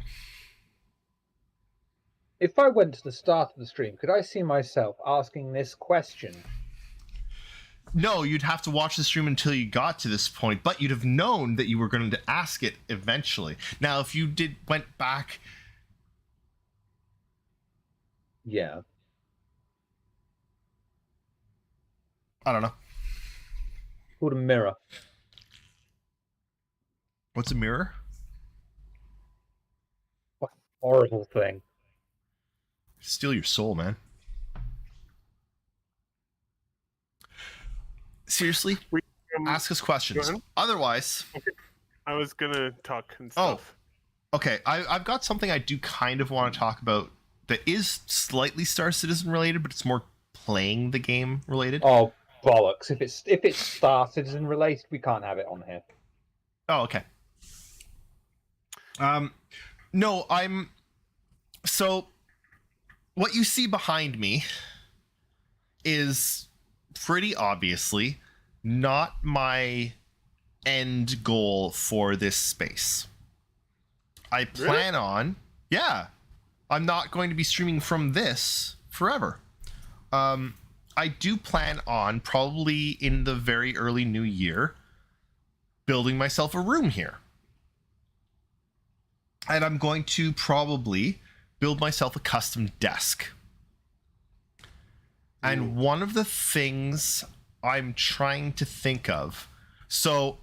If I went to the start of the stream, could I see myself asking this question? No, you'd have to watch the stream until you got to this point, but you'd have known that you were going to ask it eventually. Now, if you went back... Yeah. I don't know. Called a mirror. What's a mirror? What a horrible thing. Steal your soul, man. Seriously? Ask us questions. Otherwise... Okay. I was going to talk and stuff. Oh, okay. I've got something I do kind of want to talk about that is slightly Star Citizen related, but it's more playing the game related. Oh, bollocks. If it's Star Citizen related, we can't have it on here. Oh, okay. No, so what you see behind me is pretty obviously not my end goal for this space. I plan on, yeah, I'm not going to be streaming from this forever. I do plan on, probably in the very early new year, building myself a room here. And I'm going to probably build myself a custom desk. And one of the things I'm trying to think of, so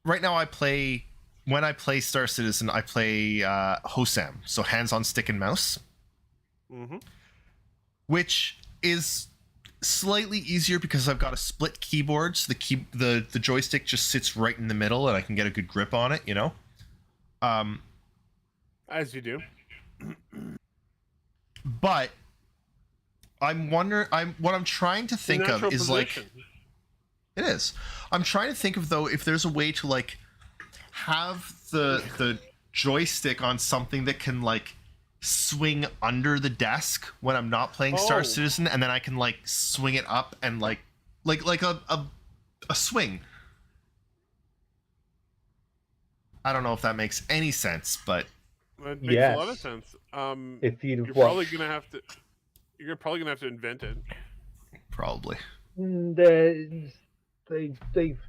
right now when I play Star Citizen, I play HOSAM, so hands on stick and mouse, which is slightly easier because I've got a split keyboard, so the joystick just sits right in the middle and I can get a good grip on it, you know? As you do. But I'm wondering, what I'm trying to think of is position. Like, it is. I'm trying to think of, though, if there's a way to like have the joystick on something that can like swing under the desk when I'm not playing Star Oh. Citizen, and then I can like swing it up and like a swing. I don't know if that makes any sense, but That makes a lot of Yes. sense. If you'd You're watched, probably gonna have to. You're probably gonna have to invent it. probably.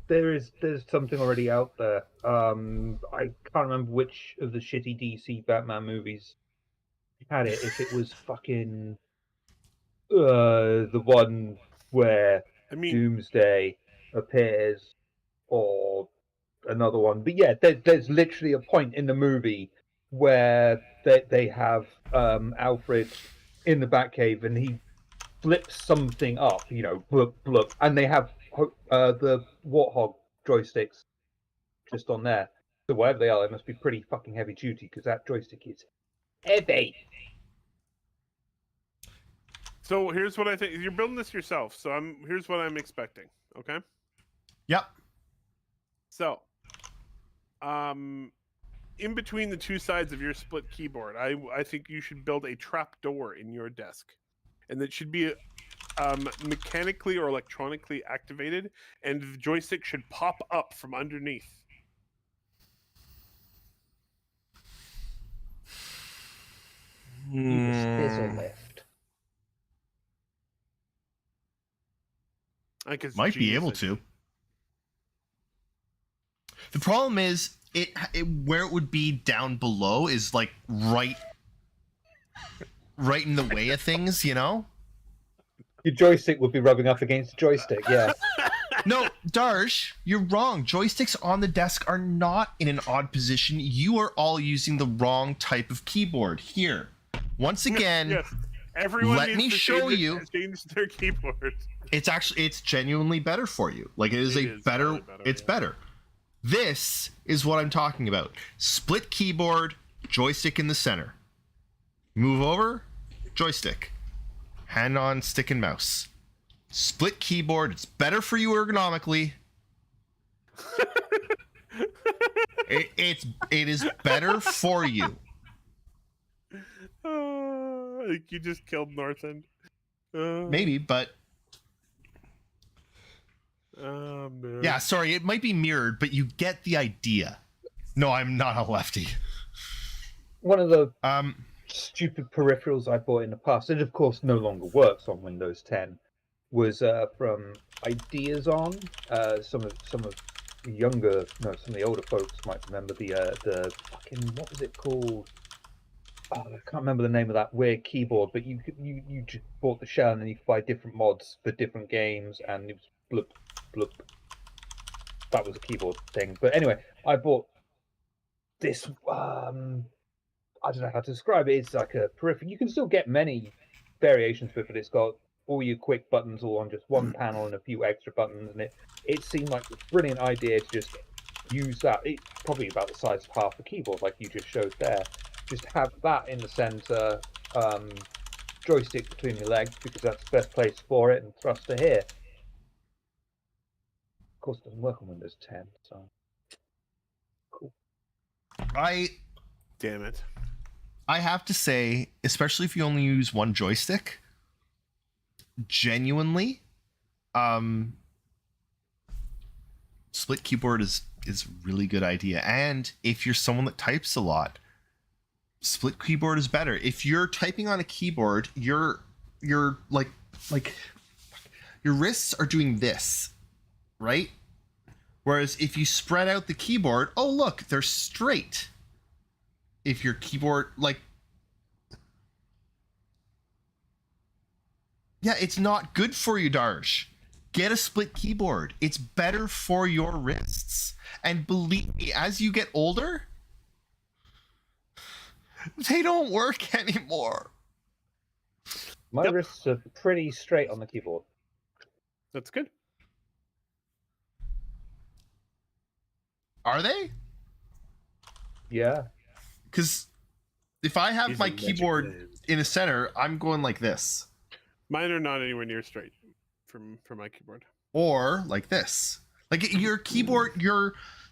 there's something already out there. I can't remember which of the shitty DC Batman movies had it. If it was fucking the one where I mean, Doomsday appears, or another one. But yeah, there's literally a point in the movie where they have Alfred in the Batcave and he flips something up, blub, blub, and they have the Warthog joysticks just on there. So whatever they are, they must be pretty fucking heavy duty because that joystick is heavy. so here's what I think. You're building this yourself, so here's what I'm expecting. Okay. Yep. So, in between the two sides of your split keyboard, I think you should build a trap door in your desk, and that should be mechanically or electronically activated, and the joystick should pop up from underneath. Spizzle lift. I think it's Might be genius able idea. to. The problem is it where it would be down below is like right in the way of things, you know? Your joystick would be rubbing up against the joystick, yeah. No, Darsh, you're wrong. Joysticks on the desk are not in an odd position. You are all using the wrong type of keyboard. Here, once again, Yes. Everyone let needs me to show change you. change their keyboard. it's genuinely better for you. Like it is It a is better, really better, it's yeah. better. This is what I'm talking about. Split keyboard, joystick in the center. Move over, joystick. Hand on stick and mouse. Split keyboard, it's better for you ergonomically. It is better for you. Like you just killed North End. Maybe, but Man. yeah, sorry, it might be mirrored, but you get the idea. No, I'm not a lefty. One of the Um, stupid peripherals I bought in the past, and of course no longer works on Windows 10, was from Ideas On. Some of the older folks might remember the fucking, what was it called? Oh, I can't remember the name of that weird keyboard, but you just bought the shell and then you could buy different mods for different games, and it was bloop bloop. That was a keyboard thing. But anyway, I bought this. I don't know how to describe it. It's like a peripheral. You can still get many variations of it, but it's got all your quick buttons all on just one panel and a few extra buttons, and it seemed like a brilliant idea to just use that. It's probably about the size of half a keyboard, like you just showed there. Just have that in the center, joystick between your legs because that's the best place for it, and thruster here. Of course, it doesn't work on Windows 10, so cool. Damn it. I have to say, especially if you only use one joystick, genuinely, split keyboard is a really good idea. And if you're someone that types a lot, split keyboard is better. If you're typing on a keyboard, you're like your wrists are doing this, right? Whereas if you spread out the keyboard, oh look, they're straight. If your keyboard, like, yeah, it's not good for you, Darsh. Get a split keyboard. It's better for your wrists. And believe me, as you get older, they don't work anymore. My Yep. wrists are pretty straight on the keyboard. That's good. Are they? Yeah. Because if I have He's my a keyboard legend. in a center, I'm going like this. Mine are not anywhere near straight from my keyboard. Or like this. Like your keyboard,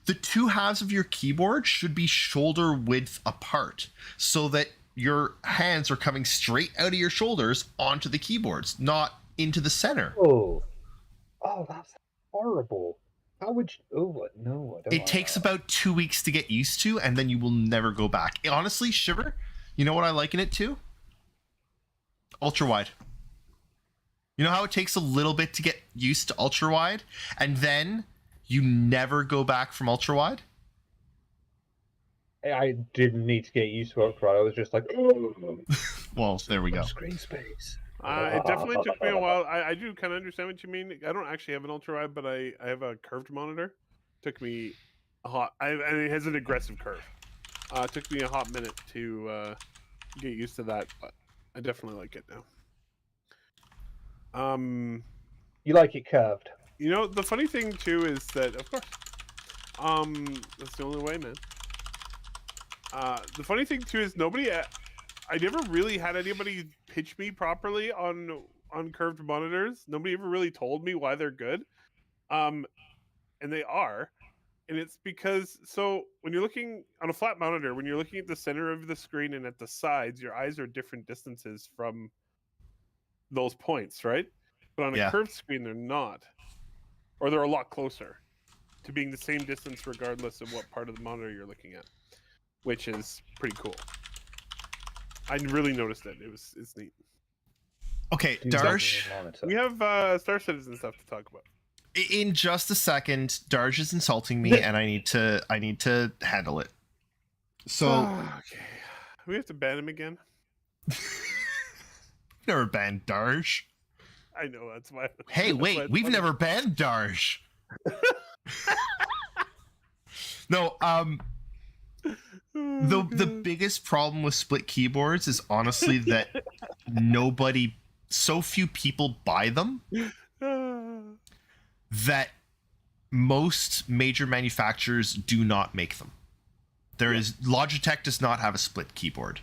the two halves of your keyboard should be shoulder width apart so that your hands are coming straight out of your shoulders onto the keyboards, not into the center. Oh, that's horrible. How would you? Oh, no, I don't. It takes about 2 weeks to get used to, and then you will never go back. Honestly, Shiver, you know what I liken it to? Ultra wide. You know how it takes a little bit to get used to ultra wide, and then you never go back from ultra wide? I didn't need to get used to it, right? I was just like, oh, Well, there we go. screen space. It definitely took me a while. I do kind of understand what you mean. I don't actually have an ultra wide, but I have a curved monitor. Took me a hot. And it has an aggressive curve. Took me a hot minute to get used to that, but I definitely like it now. You like it curved? You know, the funny thing too is that, of course, that's the only way, man. The funny thing too is I never really had anybody pitch me properly on curved monitors. Nobody ever really told me why they're good. And they are. And it's because, so when you're looking on a flat monitor, when you're looking at the center of the screen and at the sides, your eyes are different distances from those points, right? But on a curved screen, they're not. Or they're a lot closer to being the same distance regardless of what part of the monitor you're looking at, which is pretty cool. I really noticed it. It's neat. Okay, Darsh, we have Star Citizen stuff to talk about. In just a second, Darsh is insulting me, and I need to handle it. So, okay, we have to ban him again. Never banned Darsh. I know, that's why. Hey, wait, we've never banned Darsh. No, the biggest problem with split keyboards is honestly that so few people buy them that most major manufacturers do not make them. Logitech does not have a split keyboard.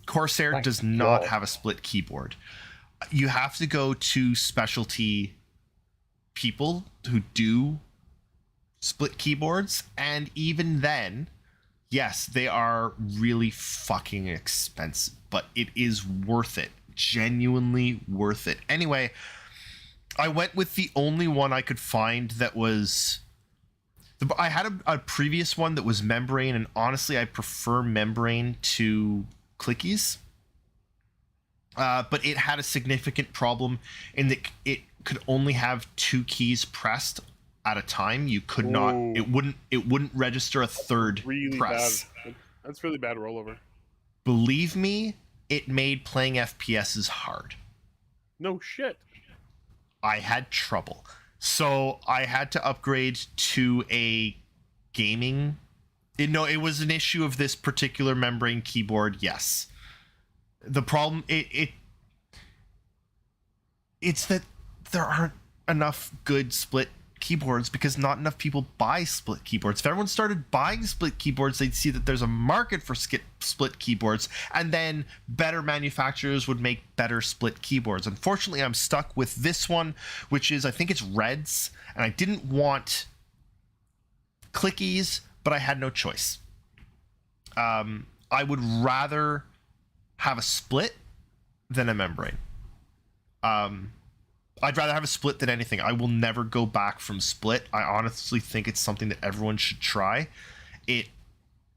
Corsair does not have a split keyboard. You have to go to specialty people who do split keyboards, and even then, yes, they are really fucking expensive, but it is worth it. Genuinely worth it. Anyway, I went with the only one I could find that was... I had a previous one that was membrane, and honestly, I prefer membrane to clickies. But it had a significant problem in that it could only have 2 keys pressed at a time. You could not. It wouldn't register a third press. Bad. That's really bad rollover. Believe me, it made playing FPSs hard. No shit. I had trouble, so I had to upgrade to a gaming. It was an issue of this particular membrane keyboard. Yes. The problem it's that there aren't enough good split keyboards because not enough people buy split keyboards. If everyone started buying split keyboards, they'd see that there's a market for split keyboards, and then better manufacturers would make better split keyboards. Unfortunately, I'm stuck with this one, which is, I think it's Reds, and I didn't want clickies, but I had no choice. I would rather have a split than a membrane. I'd rather have a split than anything. I will never go back from split. I honestly think it's something that everyone should try. It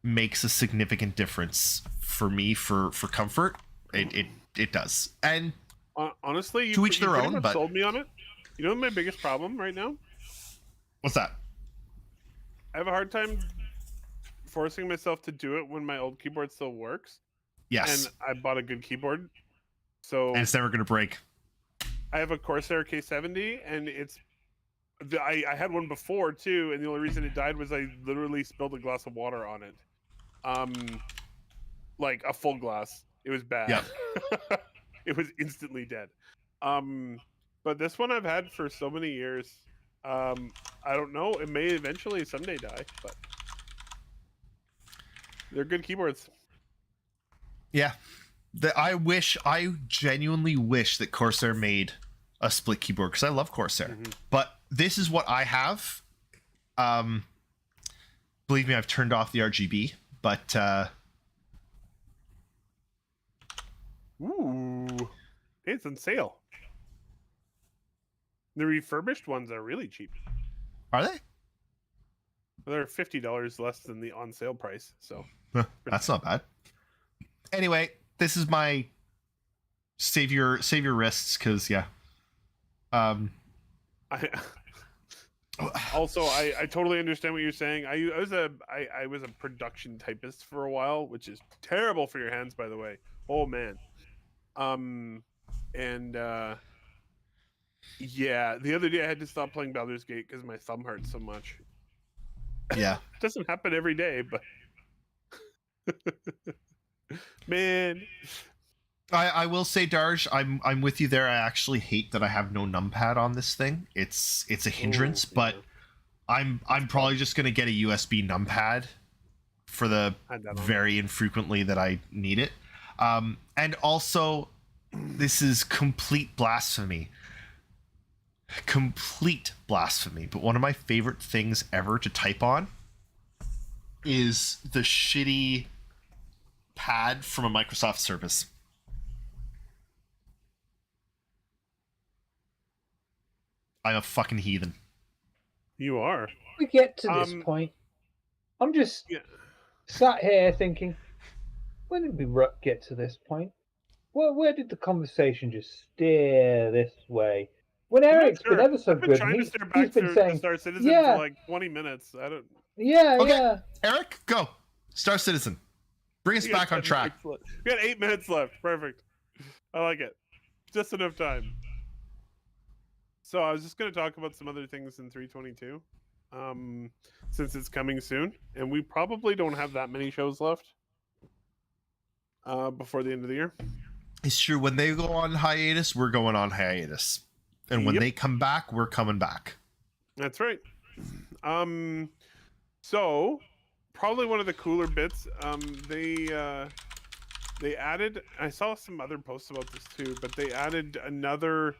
makes a significant difference for me for comfort. It does. And honestly, to each their own. But sold me on it. You know my biggest problem right now? What's that? I have a hard time forcing myself to do it when my old keyboard still works. Yes. And I bought a good keyboard. So and it's never going to break. I have a Corsair K70, and I had one before too, and the only reason it died was I literally spilled a glass of water on it. Like a full glass. It was bad. Yeah. It was instantly dead. But this one I've had for so many years. I don't know. It may eventually someday die, but they're good keyboards. Yeah. I genuinely wish that Corsair made a split keyboard because I love Corsair. Mm-hmm. But this is what I have. Believe me, I've turned off the RGB, but Ooh, it's on sale. The refurbished ones are really cheap. are they? They're $50 less than the on sale price. So That's not bad. Anyway, this is my save your wrists, because yeah. I also I totally understand what you're saying. I was a production typist for a while, which is terrible for your hands, by the way. Oh man. Yeah, the other day I had to stop playing Baldur's Gate because my thumb hurt so much. Yeah. It doesn't happen every day, but man. I will say, Darj, I'm with you there. I actually hate that I have no numpad on this thing. It's a hindrance, but I'm probably just gonna get a USB numpad for the very infrequently that I need it. And also, this is complete blasphemy. Complete blasphemy. But one of my favorite things ever to type on is the shitty pad from a Microsoft service. I'm a fucking heathen. You are. We get to this point. I'm just sat here thinking, when did we get to this point? Where did the conversation just steer this way? When Eric's been ever so good, he's been saying Star Citizen for like 20 minutes. I don't. Yeah, okay. yeah. Eric, go. Star Citizen. Bring us back on track. We got 8 minutes left. Perfect. I like it. Just enough time. So I was just going to talk about some other things in 322, since it's coming soon, and we probably don't have that many shows left before the end of the year. It's true. When they go on hiatus, we're going on hiatus, and when they come back, we're coming back. That's right. So probably one of the cooler bits. They added. I saw some other posts about this too, but they added another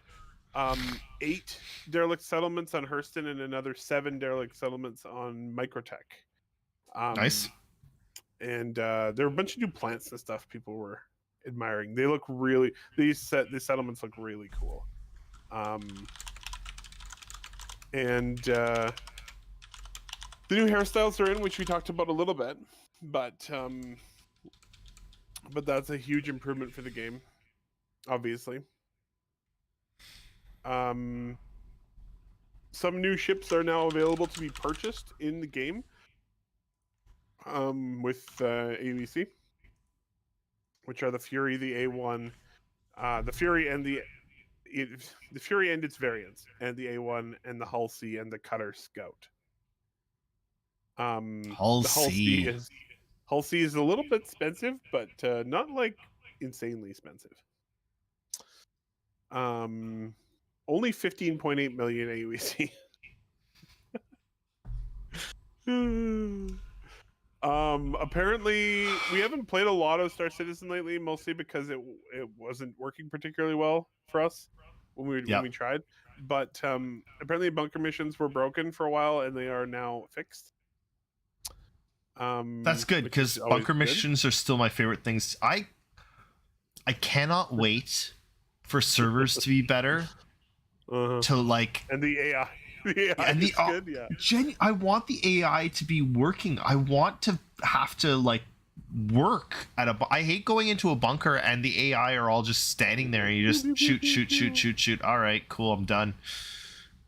8 derelict settlements on Hurston and another 7 derelict settlements on Microtech. Nice. And there were a bunch of new plants and stuff people were admiring. They look really. These settlements look really cool. And the new hairstyles are in, which we talked about a little bit, but that's a huge improvement for the game, obviously. Some new ships are now available to be purchased in the game with ABC, which are the Fury, the A1, the Fury and the Fury and its variants, and the A1 and the Hull C and the Cutter Scout. Hull C is a little bit expensive, but not like insanely expensive. Only 15.8 million AUC. Apparently we haven't played a lot of Star Citizen lately, mostly because it wasn't working particularly well for us when we tried. But apparently bunker missions were broken for a while, and they are now fixed. That's good, because bunker missions are still my favorite things. I cannot wait for servers to be better. To like, and the AI, good, yeah. I want the AI to be working. I want to have to like work at I hate going into a bunker and the AI are all just standing there and you just shoot. All right, cool, I'm done.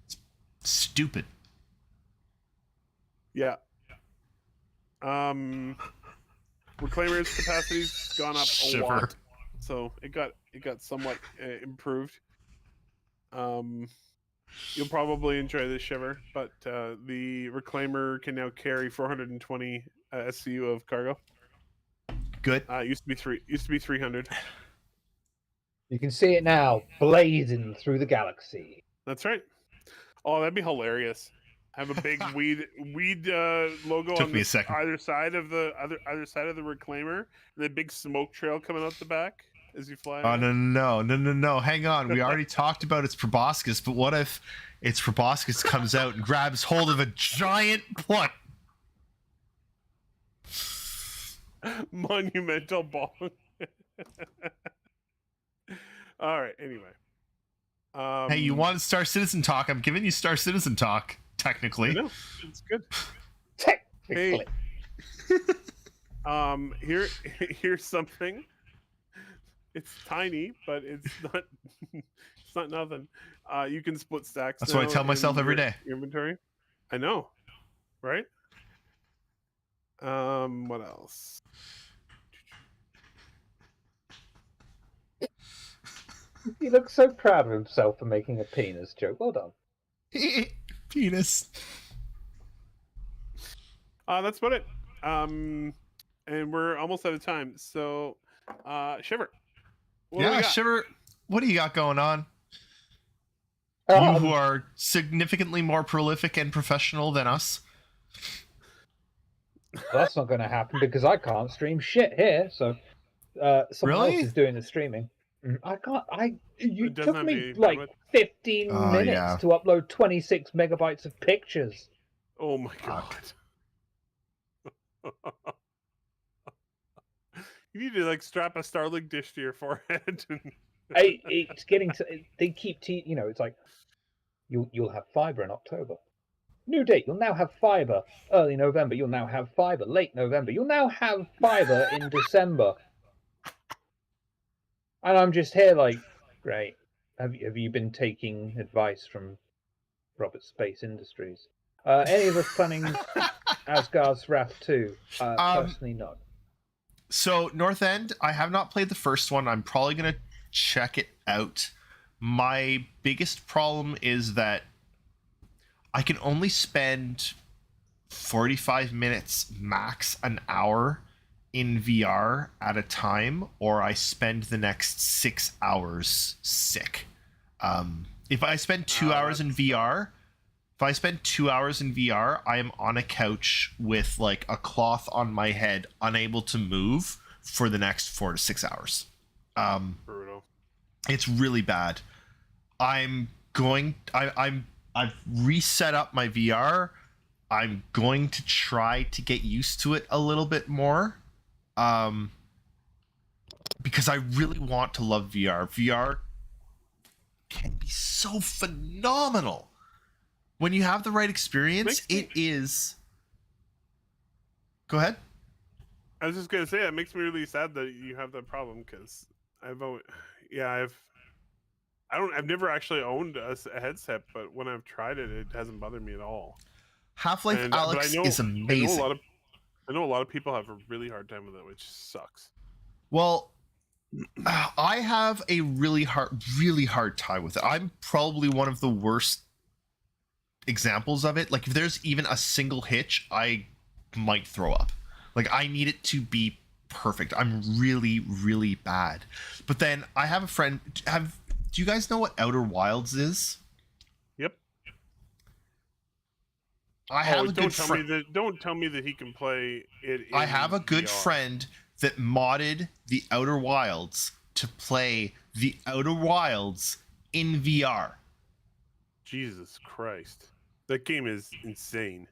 It's stupid. Yeah. Reclaimer's capacity's gone up a lot, so it got somewhat improved. You'll probably enjoy this, Shiver, but the Reclaimer can now carry 420 SCU of cargo. Good. Used to be 300. You can see it now, blazing through the galaxy. That's right. Oh, that'd be hilarious. Have a big weed logo on either side of the Reclaimer, and a big smoke trail coming out the back as you fly. Oh, no. Hang on. We already talked about its proboscis, but what if its proboscis comes out and grabs hold of a giant what? Monumental bong. All right. Anyway. Hey, you wanted Star Citizen talk? I'm giving you Star Citizen talk. I Technically, know. It's good. Technically. Here's something. It's tiny, but it's not. It's not nothing. You can split stacks. That's what I now tell myself in every your day. Inventory. I know, right? What else? He looks so proud of himself for making a penis joke. Well done. Penis. That's about it. And we're almost out of time. So, Shiver. What do we Yeah, got? Shiver. What do you got going on? You who are significantly more prolific and professional than us. That's not going to happen because I can't stream shit here. So someone Really? else is doing the streaming. I can't. You It doesn't took have me any like bandwidth? 15 Oh, minutes yeah. to upload 26 megabytes of pictures. Oh my Fuck. god. You need to like strap a Starlink dish to your forehead. It's getting to. They keep it's like you'll have fiber in October. New date. You'll now have fiber. Early November. You'll now have fiber. Late November. You'll now have fiber in December. And I'm just here like, great. Have you been taking advice from Robert Space Industries? Any of us planning Asgard's Wrath 2? Personally, no. So, North End, I have not played the first one. I'm probably going to check it out. My biggest problem is that I can only spend 45 minutes, max an hour in VR at a time, or I spend the next 6 hours sick. If I spend 2 hours in VR, I am on a couch with like a cloth on my head, unable to move for the next 4 to 6 hours. Brutal. It's really bad. I've reset up my VR. I'm going to try to get used to it a little bit more. Because I really want to love VR. VR can be so phenomenal. When you have the right experience, it is. Go ahead. I was just gonna say it makes me really sad that you have that problem because I've never actually owned a headset, but when I've tried it, it hasn't bothered me at all. Half-Life Alyx is amazing. I know a lot of people have a really hard time with it, which sucks. Well, I have a really hard time with it. I'm probably one of the worst examples of it. Like, if there's even a single hitch, I might throw up. Like, I need it to be perfect. I'm really, really bad. But then I have a friend. Do you guys know what Outer Wilds is? Yep. I have a good friend. Don't tell me that he can play it. I have a good VR. friend that modded the Outer Wilds to play the Outer Wilds in VR. Jesus Christ. That game is insane.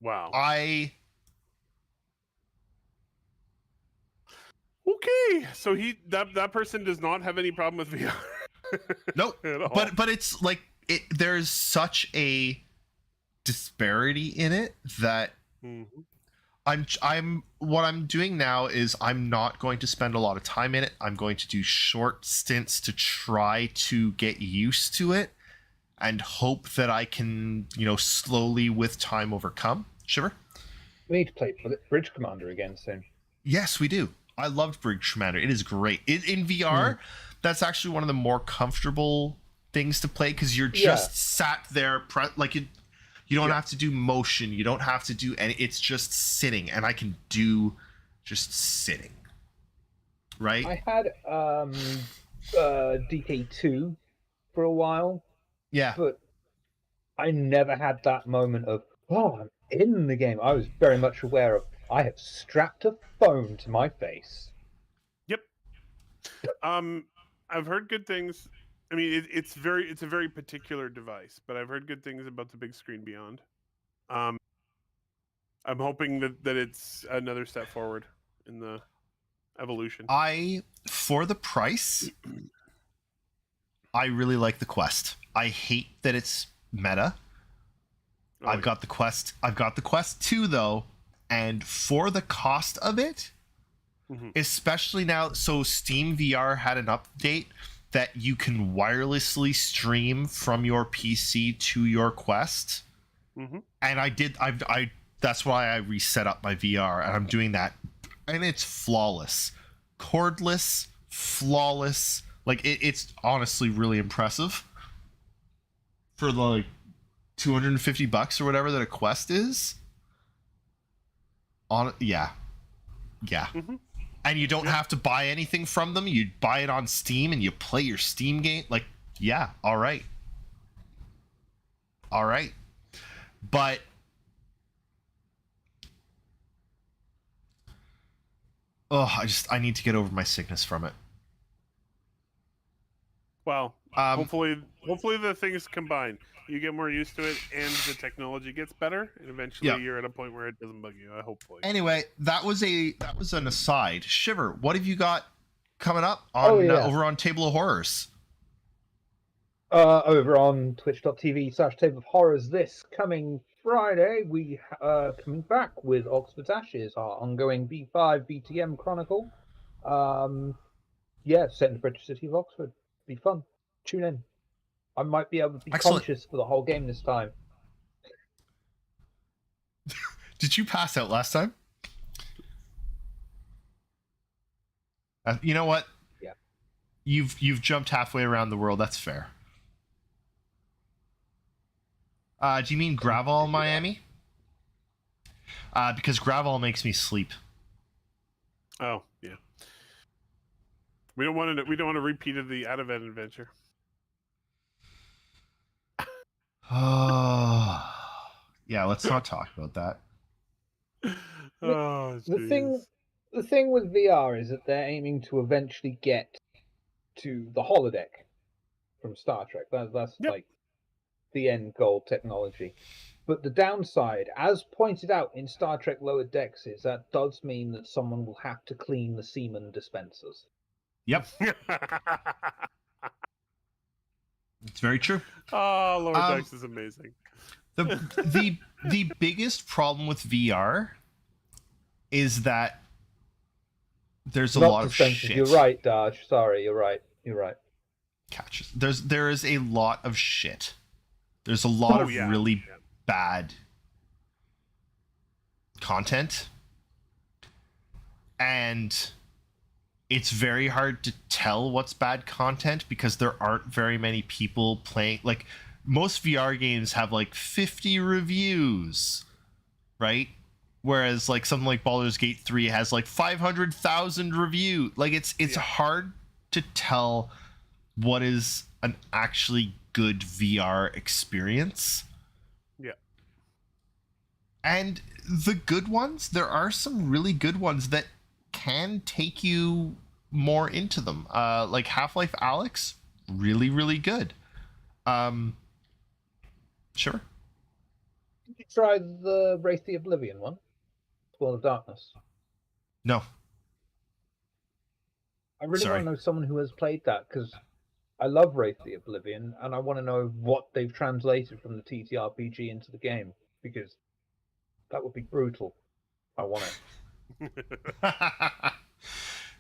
Wow. Okay, so that person does not have any problem with VR. Nope. At all. But it's like there's such a disparity in it that what I'm doing now is I'm not going to spend a lot of time in it. I'm going to do short stints to try to get used to it and hope that I can, slowly with time overcome. Shiver? We need to play Bridge Commander again soon. Yes, we do. I loved Bridge Commander. It is great. In VR, that's actually one of the more comfortable things to play because you're just sat there, you don't have to do motion. You don't have to do any. It's just sitting, and I can do just sitting. Right? I had DK2 for a while. Yeah. But I never had that moment of, oh, I'm in the game. I was very much aware of, I have strapped a phone to my face. Yep. I've heard good things. I mean, it's a very particular device, but I've heard good things about the big screen beyond. I'm hoping that it's another step forward in the evolution. For the price, I really like the Quest. I hate that it's meta. I've got the Quest 2 though, and for the cost of it, especially now, so Steam VR had an update that you can wirelessly stream from your PC to your Quest. And I that's why I reset up my VR, and I'm doing that, and it's flawless, cordless, flawless. Like it's honestly really impressive for like $250 or whatever that a Quest is. Yeah. And you don't have to buy anything from them. You buy it on Steam and you play your Steam game. Like, yeah, all right. But I need to get over my sickness from it. Well, hopefully the things combine. You get more used to it, and the technology gets better, and eventually you're at a point where it doesn't bug you. Hopefully. Anyway, that was an aside. Shiver, what have you got coming up on over on Table of Horrors? Over on twitch.tv/Table of Horrors this coming Friday, we are coming back with Oxford's Ashes, our ongoing B5 BTM chronicle. Set in the British city of Oxford. Be fun. Tune in. I might be able to be conscious for the whole game this time. Did you pass out last time? You know what? Yeah. You've jumped halfway around the world. That's fair. Do you mean Gravol, Miami? Because Gravol makes me sleep. Oh yeah. We don't want to repeat of the out-of-bed adventure. Oh, yeah. Let's not talk about that. The thing with VR is that they're aiming to eventually get to the holodeck from Star Trek. That's like the end goal technology. But the downside, as pointed out in Star Trek Lower Decks, is that does mean that someone will have to clean the semen dispensers. Yep. It's very true. Oh, Lower Decks is amazing. The biggest problem with VR is that there's a lot of shit. You're right, Daj. Sorry, you're right. Catches. There is a lot of shit. There's a lot of really bad content, and it's very hard to tell what's bad content because there aren't very many people playing. Like, most VR games have like 50 reviews, right? Whereas like something like Baldur's Gate 3 has like 500,000 reviews. Like it's hard to tell what is an actually good VR experience. Yeah. And the good ones, there are some really good ones that can take you more into them. Like Half-Life Alyx, really, really good. Sure. Did you try the Wraith the Oblivion one? Spawn of Darkness? No. I really want to know someone who has played that, because I love Wraith the Oblivion, and I want to know what they've translated from the TTRPG into the game, because that would be brutal. I want it.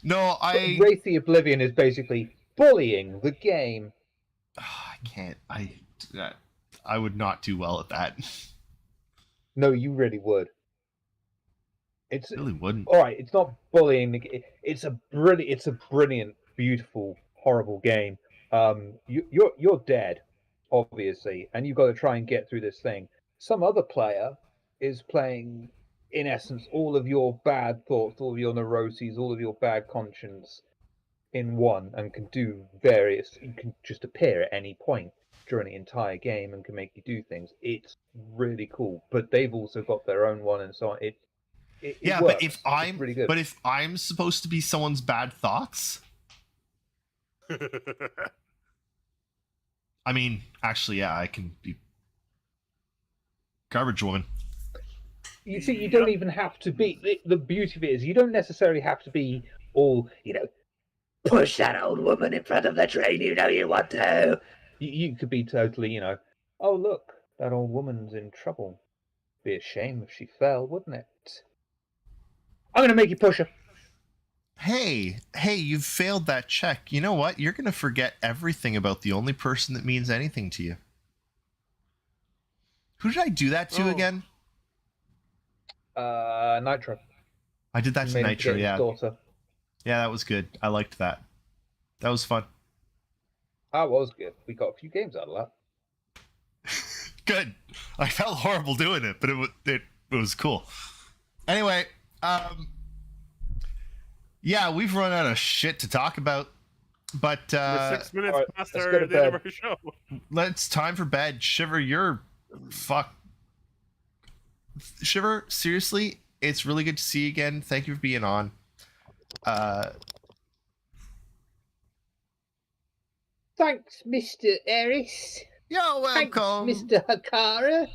No, Wraith the Oblivion is basically bullying the game. I can't. I would not do well at that. No, you really would. I really wouldn't. All right, it's not bullying. It's a brilliant, beautiful, horrible game. You're dead, obviously, and you've got to try and get through this thing. Some other player is playing, in essence, all of your bad thoughts, all of your neuroses, all of your bad conscience in one, and can do various. You can just appear at any point during the entire game and can make you do things. It's really cool, but they've also got their own one and so on. It works. But if I'm supposed to be someone's bad thoughts, I mean, actually, yeah, I can be Garbage Woman. You see, you don't even have to be. The beauty of it is, you don't necessarily have to be all, push that old woman in front of the train. You know you want to. You could be totally, oh look, that old woman's in trouble. Be a shame if she fell, wouldn't it? I'm gonna make you push her. Hey, you've failed that check. You know what? You're going to forget everything about the only person that means anything to you. Who did I do that to again? Nitro. I did that to Nitro, yeah. Daughter. Yeah, that was good. I liked that. That was fun. That was good. We got a few games out of that. Good. I felt horrible doing it, but it was cool. Anyway, yeah, we've run out of shit to talk about, but we're 6 minutes right, past let's the go to end of bed. our show. it's time for bed. Shiver, Shiver, seriously, it's really good to see you again. Thank you for being on. Thanks, Mr. Eris. You're welcome. Thanks, Mr. Hakara.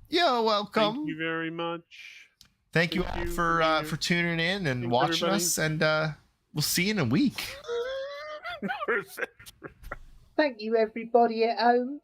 You're welcome. Thank you very much. Thank you Thank all you for for tuning in and Thanks, watching everybody. us, and we'll see you in a week. Thank you, everybody at home.